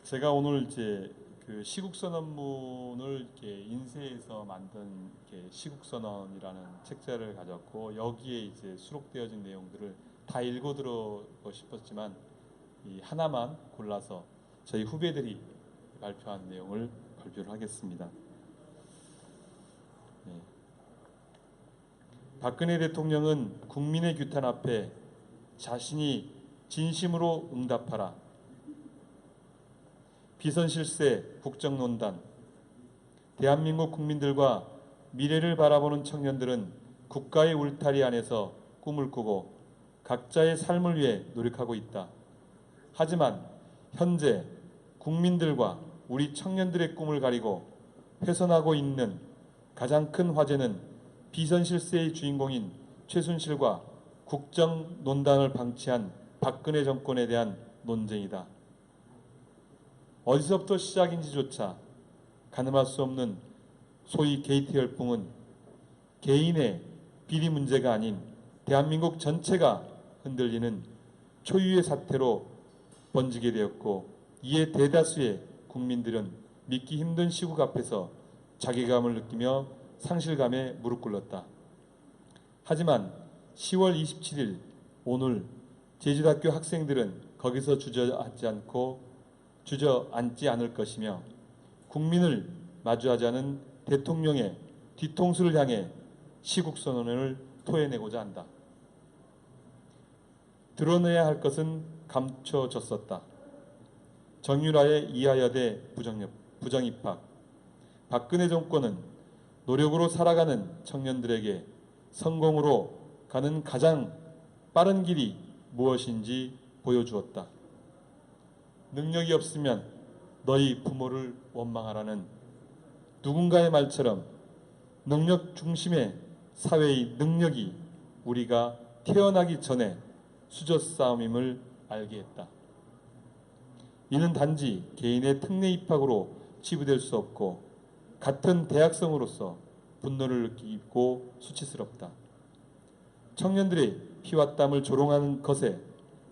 제가 오늘 이제 그 시국선언문을 이렇게 인쇄해서 만든 이렇게 시국선언이라는 책자를 가졌고 여기에 이제 수록되어진 내용들을 다 읽어 들어보고 싶었지만 이 하나만 골라서 저희 후배들이 발표한 내용을 발표를 하겠습니다. 네. 박근혜 대통령은 국민의 규탄 앞에 자신이 진심으로 응답하라. 비선실세 국정논단. 대한민국 국민들과 미래를 바라보는 청년들은 국가의 울타리 안에서 꿈을 꾸고 각자의 삶을 위해 노력하고 있다. 하지만 현재 국민들과 우리 청년들의 꿈을 가리고 훼손하고 있는 가장 큰 화제는 비선실세의 주인공인 최순실과 국정논단을 방치한 박근혜 정권에 대한 논쟁이다. 어디서부터 시작인지조차 가늠할 수 없는 소위 게이트 열풍은 개인의 비리 문제가 아닌 대한민국 전체가 흔들리는 초유의 사태로 번지게 되었고 이에 대다수의 국민들은 믿기 힘든 시국 앞에서 자괴감을 느끼며 상실감에 무릎 꿇었다. 하지만 10월 27일 오늘 제주대학교 학생들은 거기서 주저앉지 않을 것이며 국민을 마주하자는 대통령의 뒤통수를 향해 시국선언을 토해내고자 한다. 드러내야 할 것은 감춰졌었다. 정유라의 이하여대 부정입학. 박근혜 정권은 노력으로 살아가는 청년들에게 성공으로 가는 가장 빠른 길이 무엇인지 보여주었다. 능력이 없으면 너희 부모를 원망하라는 누군가의 말처럼 능력 중심의 사회의 능력이 우리가 태어나기 전에 수저 싸움임을 알게 했다. 이는 단지 개인의 특례 입학으로 치부될 수 없고 같은 대학생으로서 분노를 느끼고 수치스럽다. 청년들의 피와 땀을 조롱하는 것에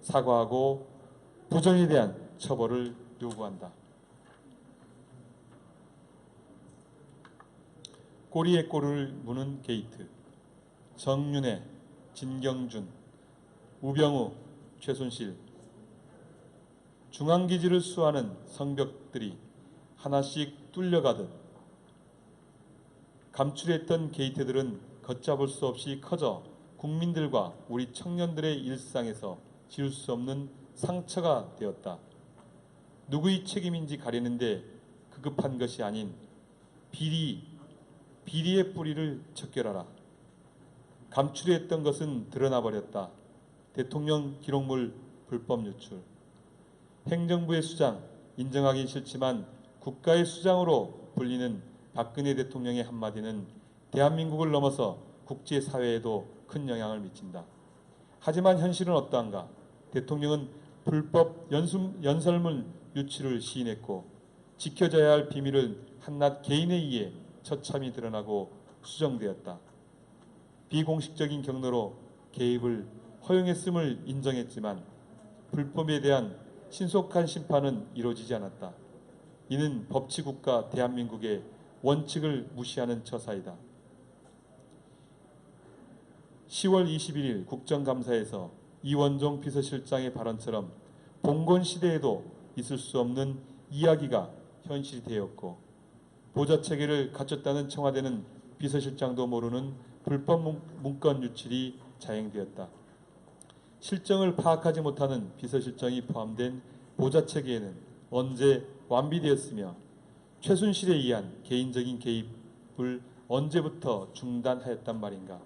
사과하고 부정에 대한 처벌을 요구한다. 꼬리에 꼬리를 무는 게이트. 정윤회, 진경준, 우병우, 최순실. 중앙기지를 수하는 성벽들이 하나씩 뚫려가듯 감출했던 게이트들은 걷잡을 수 없이 커져 국민들과 우리 청년들의 일상에서 지울 수 없는 상처가 되었다. 누구의 책임인지 가리는데 급급한 것이 아닌 비리의 뿌리를 척결하라. 감추려 했던 것은 드러나 버렸다. 대통령 기록물 불법 유출. 행정부의 수장, 인정하기 싫지만 국가의 수장으로 불리는 박근혜 대통령의 한마디는 대한민국을 넘어서 국제사회에도 큰 영향을 미친다. 하지만 현실은 어떠한가? 대통령은 불법 연설문 유출을 시인했고 지켜져야 할 비밀은 한낱 개인에 의해 처참히 드러나고 수정되었다. 비공식적인 경로로 개입을 허용했음을 인정했지만 불법에 대한 신속한 심판은 이루어지지 않았다. 이는 법치국가 대한민국의 원칙을 무시하는 처사이다. 10월 21일 국정감사에서 이원종 비서실장의 발언처럼 봉건 시대에도 있을 수 없는 이야기가 현실이 되었고 보좌체계를 갖췄다는 청와대는 비서실장도 모르는 불법 문건 유출이 자행되었다. 실정을 파악하지 못하는 비서실장이 포함된 보좌체계에는 언제 완비되었으며 최순실에 의한 개인적인 개입을 언제부터 중단하였단 말인가.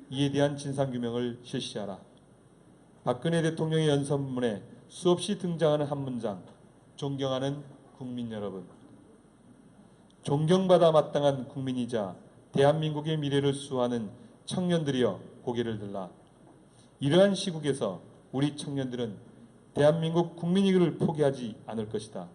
이에 대한 진상규명을 실시하라. 박근혜 대통령의 연설문에 수없이 등장하는 한 문장, 존경하는 국민 여러분. 존경받아 마땅한 국민이자 대한민국의 미래를 수호하는 청년들이여 고개를 들라. 이러한 시국에서 우리 청년들은 대한민국 국민이기를 포기하지 않을 것이다.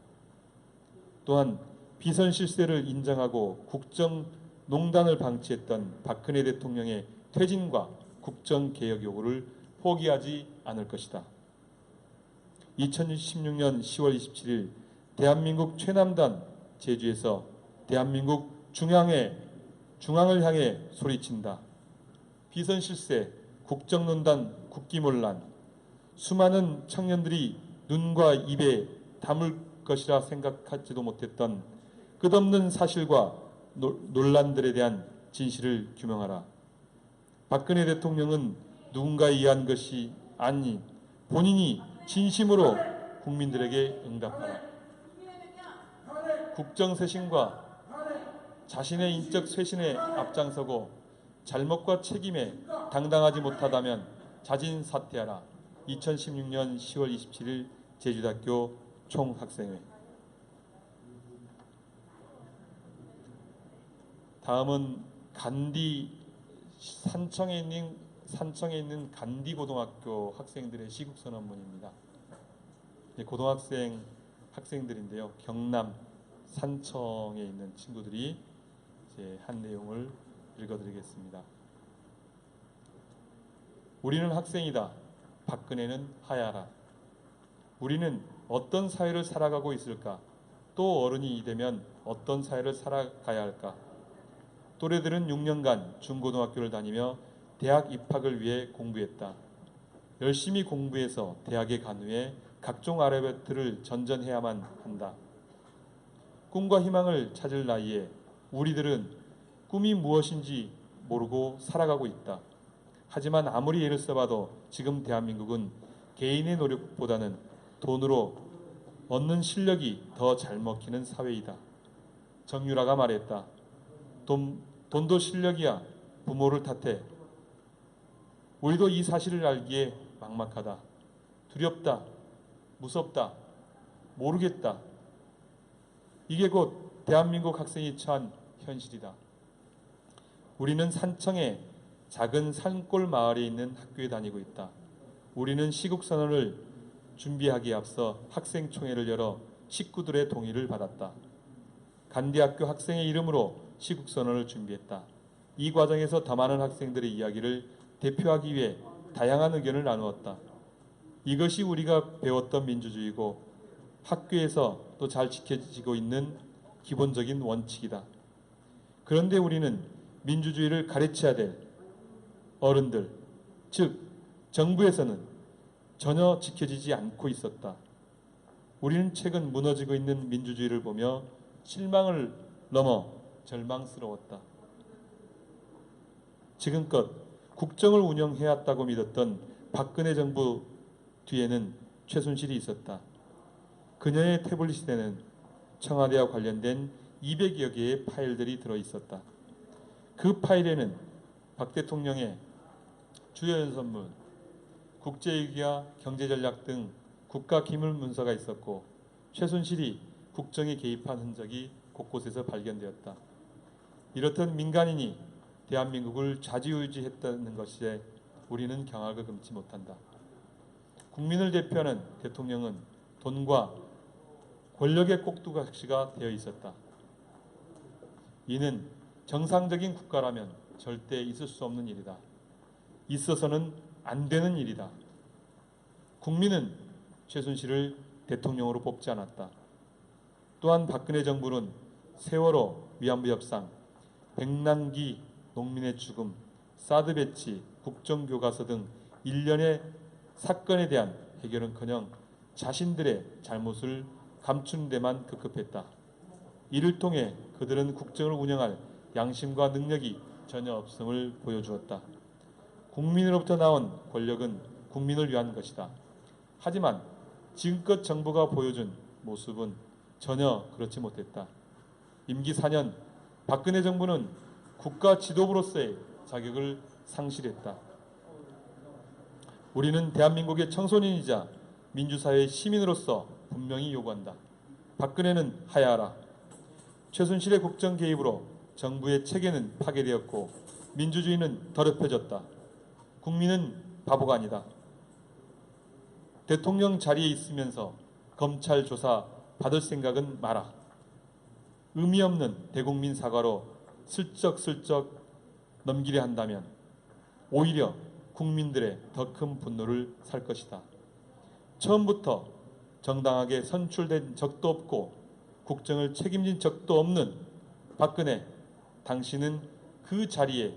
또한 비선 실세를 인정하고 국정농단을 방치했던 박근혜 대통령의 퇴진과 국정개혁 요구를 포기하지 않을 것이다. 2016년 10월 27일 대한민국 최남단 제주에서 대한민국 중앙을 향해 소리친다. 비선 실세, 국정농단, 국기문란, 수많은 청년들이 눈과 입에 담을 것이라 생각하지도 못했던 끝없는 사실과 논란들에 대한 진실을 규명하라. 박근혜 대통령은 누군가에 의한 것이 아닌 본인이 진심으로 국민들에게 응답하라. 국정쇄신과 자신의 인적 쇄신에 앞장서고 잘못과 책임에 당당하지 못하다면 자진 사퇴하라. 2016년 10월 27일 제주대학교 총학생회. 다음은 산청에 있는 간디 고등학교 학생들의 시국 선언문입니다. 고등학생 학생들인데요. 경남 산청에 있는 친구들이 이제 한 내용을 읽어드리겠습니다. 우리는 학생이다. 박근혜는 하야라. 우리는 어떤 사회를 살아가고 있을까? 또 어른이 되면 어떤 사회를 살아가야 할까? 또래들은 6년간 중고등학교를 다니며 대학 입학을 위해 공부했다. 열심히 공부해서 대학에 간 후에 각종 아르바이트를 전전해야만 한다. 꿈과 희망을 찾을 나이에 우리들은 꿈이 무엇인지 모르고 살아가고 있다. 하지만 아무리 애를 써봐도 지금 대한민국은 개인의 노력보다는 돈으로 얻는 실력이 더 잘 먹히는 사회이다. 정유라가 말했다. 돈도 실력이야. 부모를 탓해. 우리도 이 사실을 알기에 막막하다. 두렵다. 무섭다. 모르겠다. 이게 곧 대한민국 학생이 처한 현실이다. 우리는 산청의 작은 산골 마을에 있는 학교에 다니고 있다. 우리는 시국선언을 준비하기에 앞서 학생총회를 열어 식구들의 동의를 받았다. 간디학교 학생의 이름으로 시국선언을 준비했다. 이 과정에서 더 많은 학생들의 이야기를 대표하기 위해 다양한 의견을 나누었다. 이것이 우리가 배웠던 민주주의고 학교에서 또 잘 지켜지고 있는 기본적인 원칙이다. 그런데 우리는 민주주의를 가르쳐야 될 어른들, 즉 정부에서는 전혀 지켜지지 않고 있었다. 우리는 최근 무너지고 있는 민주주의를 보며 실망을 넘어 절망스러웠다. 지금껏 국정을 운영해왔다고 믿었던 박근혜 정부 뒤에는 최순실이 있었다. 그녀의 태블릿에는 청와대와 관련된 200여 개의 파일들이 들어있었다. 그 파일에는 박 대통령의 주요 연설문, 국제위기와 경제전략 등 국가 기밀 문서가 있었고 최순실이 국정에 개입한 흔적이 곳곳에서 발견되었다. 이렇듯 민간인이 대한민국을 좌지우지했다는 것에 우리는 경악을 금치 못한다. 국민을 대표하는 대통령은 돈과 권력의 꼭두각시가 되어 있었다. 이는 정상적인 국가라면 절대 있을 수 없는 일이다. 있어서는 안 되는 일이다. 국민은 최순실을 대통령으로 뽑지 않았다. 또한 박근혜 정부는 세월호 위안부 협상, 백남기 농민의 죽음, 사드 배치, 국정교과서 등 일련의 사건에 대한 해결은커녕 자신들의 잘못을 감추는 데만 급급했다. 이를 통해 그들은 국정을 운영할 양심과 능력이 전혀 없음을 보여주었다. 국민으로부터 나온 권력은 국민을 위한 것이다. 하지만 지금껏 정부가 보여준 모습은 전혀 그렇지 못했다. 임기 4년 박근혜 정부는 국가 지도부로서의 자격을 상실했다. 우리는 대한민국의 청소년이자 민주사회의 시민으로서 분명히 요구한다. 박근혜는 하야하라. 최순실의 국정 개입으로 정부의 체계는 파괴되었고 민주주의는 더럽혀졌다. 국민은 바보가 아니다. 대통령 자리에 있으면서 검찰 조사 받을 생각은 마라. 의미 없는 대국민 사과로 슬쩍슬쩍 넘기려 한다면 오히려 국민들의 더 큰 분노를 살 것이다. 처음부터 정당하게 선출된 적도 없고 국정을 책임진 적도 없는 박근혜, 당신은 그 자리에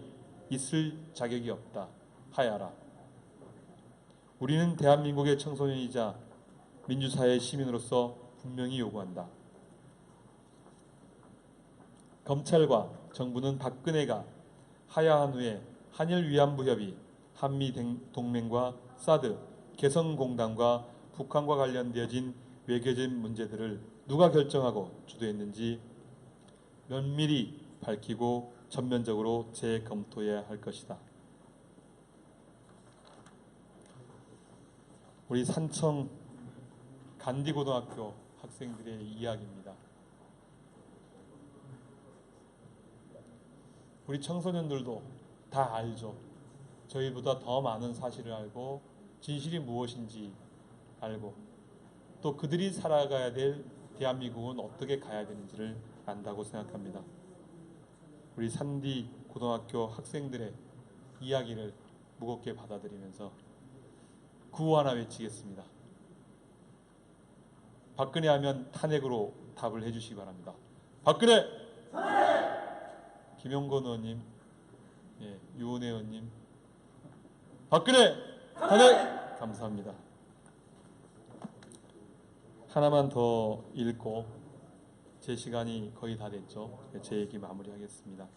있을 자격이 없다 하야라. 우리는 대한민국의 청소년이자 민주사회의 시민으로서 분명히 요구한다. 검찰과 정부는 박근혜가 하야한 후에 한일 위안부 협의, 한미 동맹과 사드, 개성공단과 북한과 관련되어진 외교적 문제들을 누가 결정하고 주도했는지 면밀히 밝히고 전면적으로 재검토해야 할 것이다. 우리 산청 간디고등학교 학생들의 이야기입니다. 우리 청소년들도 다 알죠. 저희보다 더 많은 사실을 알고 진실이 무엇인지 알고 또 그들이 살아가야 될 대한민국은 어떻게 가야 되는지를 안다고 생각합니다. 우리 산디 고등학교 학생들의 이야기를 무겁게 받아들이면서 구호 하나 외치겠습니다. 박근혜 하면 탄핵으로 답을 해주시기 바랍니다. 박근혜! 김용건 의원님, 유은혜 의원님, 박근혜! 탄핵! 감사합니다. 하나만 더 읽고 제 시간이 거의 다 됐죠. 제 얘기 마무리하겠습니다.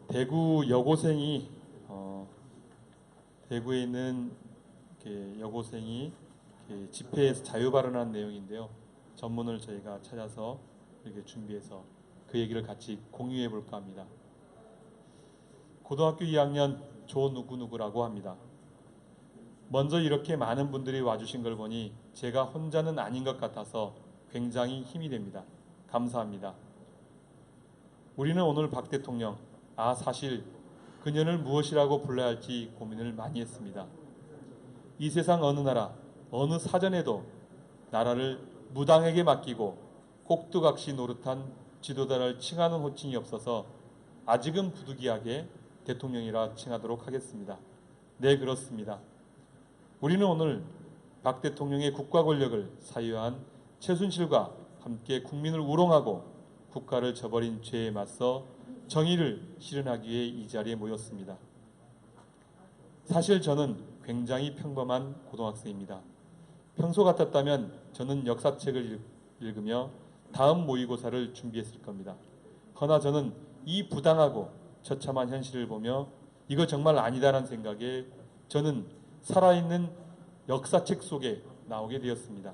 대구 여고생이 대구에 있는 여고생이 집회에서 자유 발언한 내용인데요. 전문을 저희가 찾아서 이렇게 준비해서 그 얘기를 같이 공유해 볼까 합니다. 고등학교 2학년 조누구누구라고 합니다. 먼저 이렇게 많은 분들이 와주신 걸 보니 제가 혼자는 아닌 것 같아서 굉장히 힘이 됩니다. 감사합니다. 우리는 오늘 박 대통령, 사실 그년을 무엇이라고 불러야 할지 고민을 많이 했습니다. 이 세상 어느 나라, 어느 사전에도 나라를 무당에게 맡기고 꼭두각시 노릇한 지도자를 칭하는 호칭이 없어서 아직은 부득이하게 대통령이라 칭하도록 하겠습니다. 네, 그렇습니다. 우리는 오늘 박 대통령의 국가 권력을 사유한 최순실과 함께 국민을 우롱하고 국가를 저버린 죄에 맞서 정의를 실현하기 위해 이 자리에 모였습니다. 사실 저는 굉장히 평범한 고등학생입니다. 평소 같았다면 저는 역사책을 읽으며 다음 모의고사를 준비했을 겁니다. 허나 저는 이 부당하고 처참한 현실을 보며 이거 정말 아니다라는 생각에 저는 살아있는 역사책 속에 나오게 되었습니다.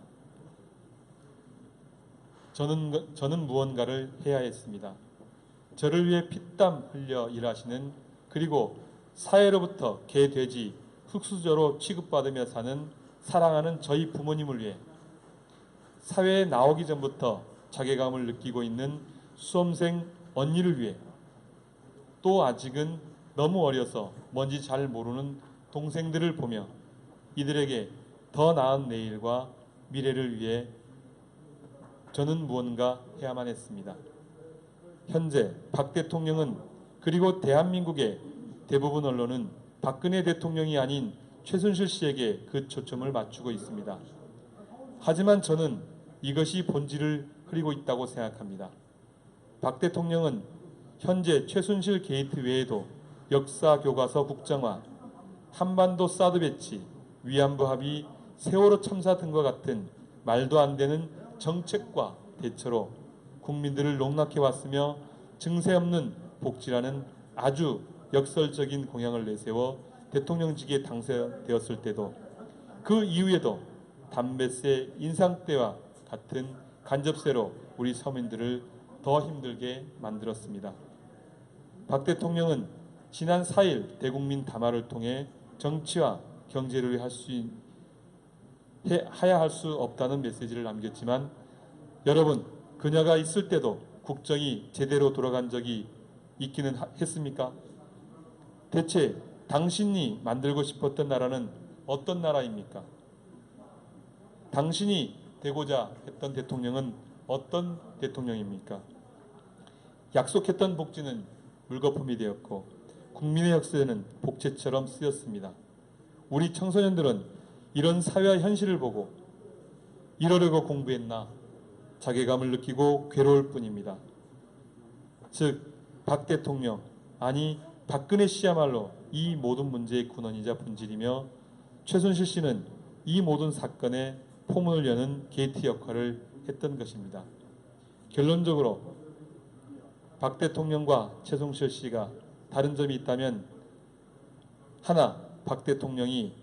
저는 무언가를 해야 했습니다. 저를 위해 피땀 흘려 일하시는 그리고 사회로부터 개, 돼지, 흙수저로 취급받으며 사는 사랑하는 저희 부모님을 위해 사회에 나오기 전부터 자괴감을 느끼고 있는 수험생 언니를 위해 또 아직은 너무 어려서 뭔지 잘 모르는 동생들을 보며 이들에게 더 나은 내일과 미래를 위해 저는 무언가 해야만 했습니다. 현재 박 대통령은 그리고 대한민국의 대부분 언론은 박근혜 대통령이 아닌 최순실 씨에게 그 초점을 맞추고 있습니다. 하지만 저는 이것이 본질을 흐리고 있다고 생각합니다. 박 대통령은 현재 최순실 게이트 외에도 역사 교과서 국정화, 한반도 사드 배치, 위안부 합의, 세월호 참사 등과 같은 말도 안 되는 정책과 대처로 국민들을 농락해 왔으며 증세 없는 복지라는 아주 역설적인 공약을 내세워 대통령직에 당선되었을 때도 그 이후에도 담배세 인상때와 같은 간접세로 우리 서민들을 더 힘들게 만들었습니다. 박 대통령은 지난 4일 대국민 담화를 통해 정치와 경제를 해야 할 수 없다는 메시지를 남겼지만 여러분, 그녀가 있을 때도 국정이 제대로 돌아간 적이 있기는 했습니까? 대체 당신이 만들고 싶었던 나라는 어떤 나라입니까? 당신이 되고자 했던 대통령은 어떤 대통령입니까? 약속했던 복지는 물거품이 되었고 국민의 역사에는 복채처럼 쓰였습니다. 우리 청소년들은 이런 사회와 현실을 보고 이러려고 공부했나 자괴감을 느끼고 괴로울 뿐입니다. 즉 박 대통령, 아니 박근혜 씨야말로 이 모든 문제의 근원이자 본질이며 최순실 씨는 이 모든 사건의 포문을 여는 게이트 역할을 했던 것입니다. 결론적으로 박 대통령과 최순실 씨가 다른 점이 있다면 하나, 박 대통령이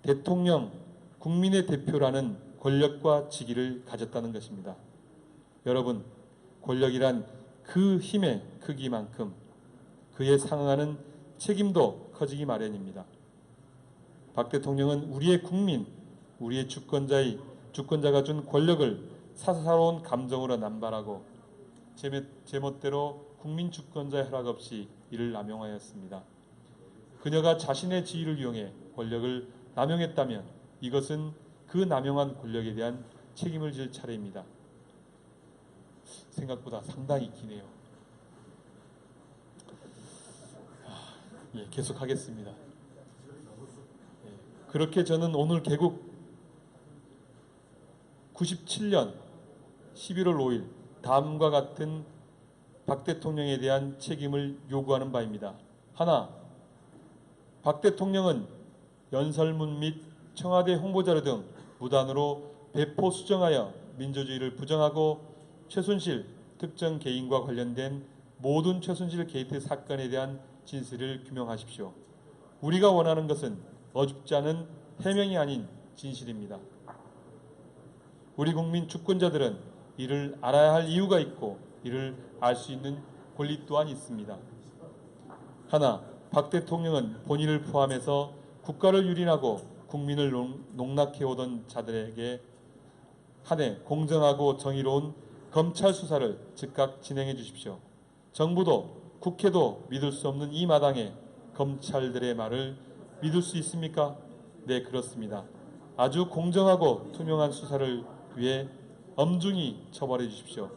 대통령, 국민의 대표라는 권력과 직위를 가졌다는 것입니다. 여러분, 권력이란 그 힘의 크기만큼 그에 상응하는 책임도 커지기 마련입니다. 박 대통령은 우리의 국민, 우리의 주권자가 준 권력을 사사로운 감정으로 남발하고 제멋대로 국민 주권자의 허락 없이 이를 남용하였습니다. 그녀가 자신의 지위를 이용해 권력을 남용했다면 이것은 그 남용한 권력에 대한 책임을 질 차례입니다. 생각보다 상당히 기네요. 계속하겠습니다. 그렇게 저는 오늘 개국 97년 11월 5일 다음과 같은 박 대통령에 대한 책임을 요구하는 바입니다. 하나, 박 대통령은 연설문 및 청와대 홍보자료 등 무단으로 배포 수정하여 민주주의를 부정하고 최순실 특정 개인과 관련된 모든 최순실 게이트 사건에 대한 진실을 규명하십시오. 우리가 원하는 것은 어줍지 않은 해명이 아닌 진실입니다. 우리 국민 주권자들은 이를 알아야 할 이유가 있고 이를 알 수 있는 권리 또한 있습니다. 하나, 박 대통령은 본인을 포함해서 국가를 유린하고 국민을 농락해오던 자들에게 한해 공정하고 정의로운 검찰 수사를 즉각 진행해 주십시오. 정부도 국회도 믿을 수 없는 이 마당에 검찰들의 말을 믿을 수 있습니까? 네, 그렇습니다. 아주 공정하고 투명한 수사를 위해 엄중히 처벌해 주십시오.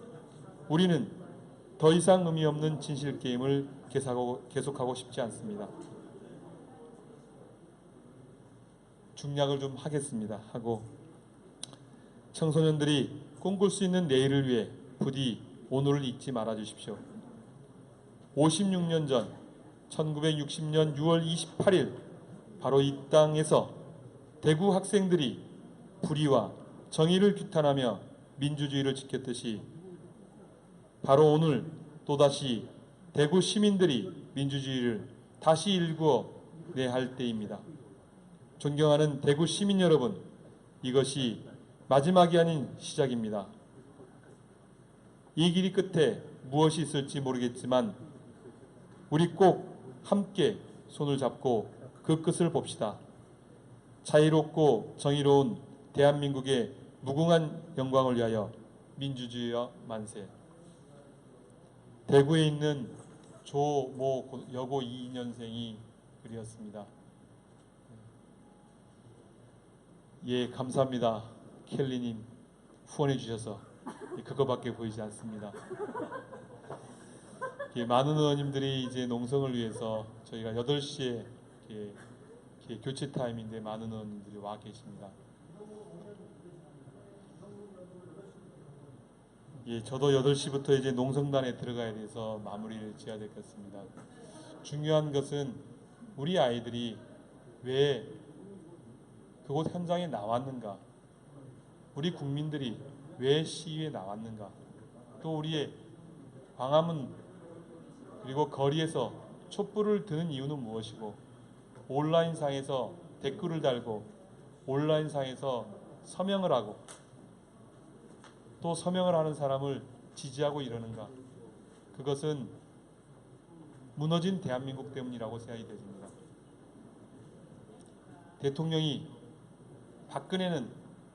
우리는 더 이상 의미 없는 진실 게임을 계속하고 싶지 않습니다. 중략을 좀 하겠습니다. 하고 청소년들이 꿈꿀 수 있는 내일을 위해 부디 오늘을 잊지 말아 주십시오. 56년 전 1960년 6월 28일 바로 이 땅에서 대구 학생들이 불의와 정의를 규탄하며 민주주의를 지켰듯이 바로 오늘 또다시 대구 시민들이 민주주의를 다시 일구어 내야 할 때입니다. 존경하는 대구 시민 여러분, 이것이 마지막이 아닌 시작입니다. 이 길 끝에 무엇이 있을지 모르겠지만 우리 꼭 함께 손을 잡고 그 끝을 봅시다. 자유롭고 정의로운 대한민국의 무궁한 영광을 위하여 민주주의와 만세. 대구에 있는 조모 여고 2년생이 글이었습니다. 예, 감사합니다. 켈리님 후원해 주셔서 그거밖에 보이지 않습니다. 많은 의원님들이 이제 농성을 위해서 저희가 8시에 교체 타임인데 많은 의원님들이 와 계십니다. 예, 저도 8시부터 이제 농성단에 들어가야 돼서 마무리를 지어야 될 것 같습니다. 중요한 것은 우리 아이들이 왜 그곳 현장에 나왔는가, 우리 국민들이 왜 시위에 나왔는가, 또 우리의 광화문 그리고 거리에서 촛불을 드는 이유는 무엇이고 온라인상에서 댓글을 달고 온라인상에서 서명을 하고 또 서명을 하는 사람을 지지하고 이러는가. 그것은 무너진 대한민국 때문이라고 생각이 됩니다. 대통령이 박근혜는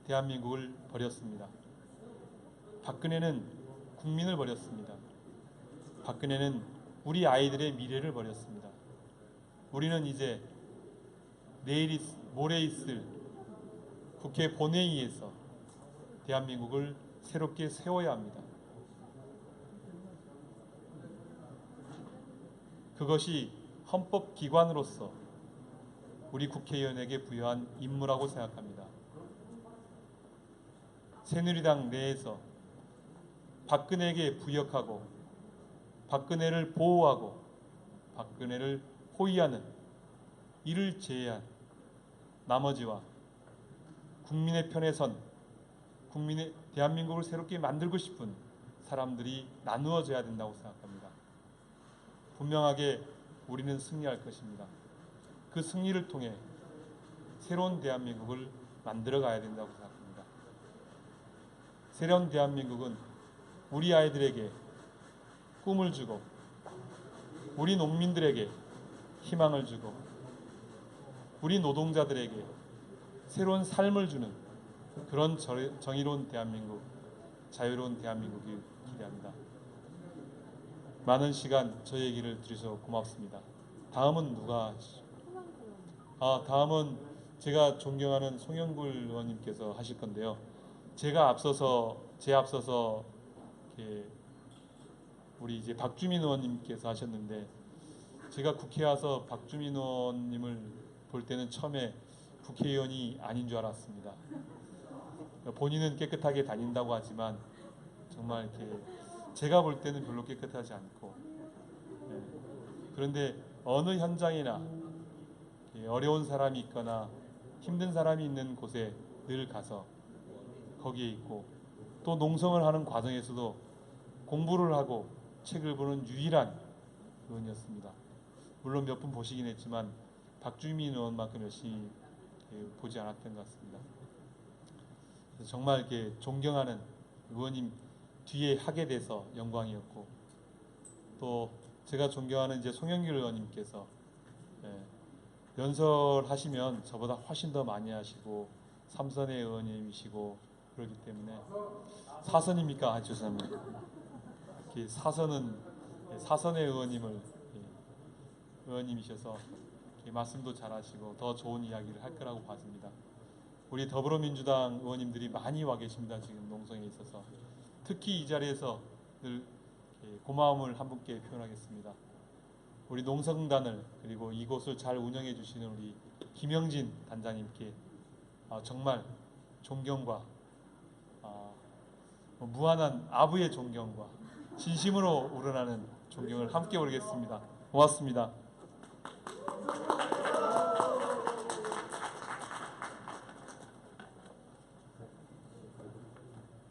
대한민국을 버렸습니다. 박근혜는 국민을 버렸습니다. 박근혜는 우리 아이들의 미래를 버렸습니다. 우리는 이제 모레 있을 국회 본회의에서 대한민국을 새롭게 세워야 합니다. 그것이 헌법기관으로서 우리 국회의원에게 부여한 임무라고 생각합니다. 새누리당 내에서 박근혜에게 부역하고 박근혜를 보호하고 박근혜를 호위하는 이를 제외한 나머지와 국민의 편에 선 국민의 대한민국을 새롭게 만들고 싶은 사람들이 나누어져야 된다고 생각합니다. 분명하게 우리는 승리할 것입니다. 그 승리를 통해 새로운 대한민국을 만들어 가야 된다고 생각합니다. 새로운 대한민국은 우리 아이들에게 꿈을 주고 우리 농민들에게 희망을 주고 우리 노동자들에게 새로운 삶을 주는 그런 정의로운 대한민국, 자유로운 대한민국이 기대합니다. 많은 시간 저 얘기를 들으셔서 고맙습니다. 다음은 누가 하시죠? 다음은 제가 존경하는 송영길 의원님께서 하실 건데요. 제 앞서서 우리 이제 박주민 의원님께서 하셨는데 제가 국회에 와서 박주민 의원님을 볼 때는 처음에 국회의원이 아닌 줄 알았습니다. 본인은 깨끗하게 다닌다고 하지만 정말 이렇게 제가 볼 때는 별로 깨끗하지 않고 그런데 어느 현장이나 어려운 사람이 있거나 힘든 사람이 있는 곳에 늘 가서 거기에 있고 또 농성을 하는 과정에서도 공부를 하고 책을 보는 유일한 의원이었습니다. 물론 몇 분 보시긴 했지만 박주민 의원만큼 열심히 보지 않았던 것 같습니다. 그래서 정말 이렇게 존경하는 의원님 뒤에 하게 돼서 영광이었고 또 제가 존경하는 이제 송영길 의원님께서 연설하시면 저보다 훨씬 더 많이 하시고 삼선의 의원님이시고 그렇기 때문에 사선입니까? 죄송합니다. 사선의 의원님이셔서 말씀도 잘하시고 더 좋은 이야기를 할 거라고 봤습니다. 우리 더불어민주당 의원님들이 많이 와 계십니다. 지금 농성에 있어서 특히 이 자리에서 늘 고마움을 한 분께 표현하겠습니다. 우리 농성단을 그리고 이곳을 잘 운영해 주시는 우리 김영진 단장님께 정말 존경과 무한한 아부의 존경과 진심으로 우러나는 존경을 함께 올리겠습니다. 고맙습니다.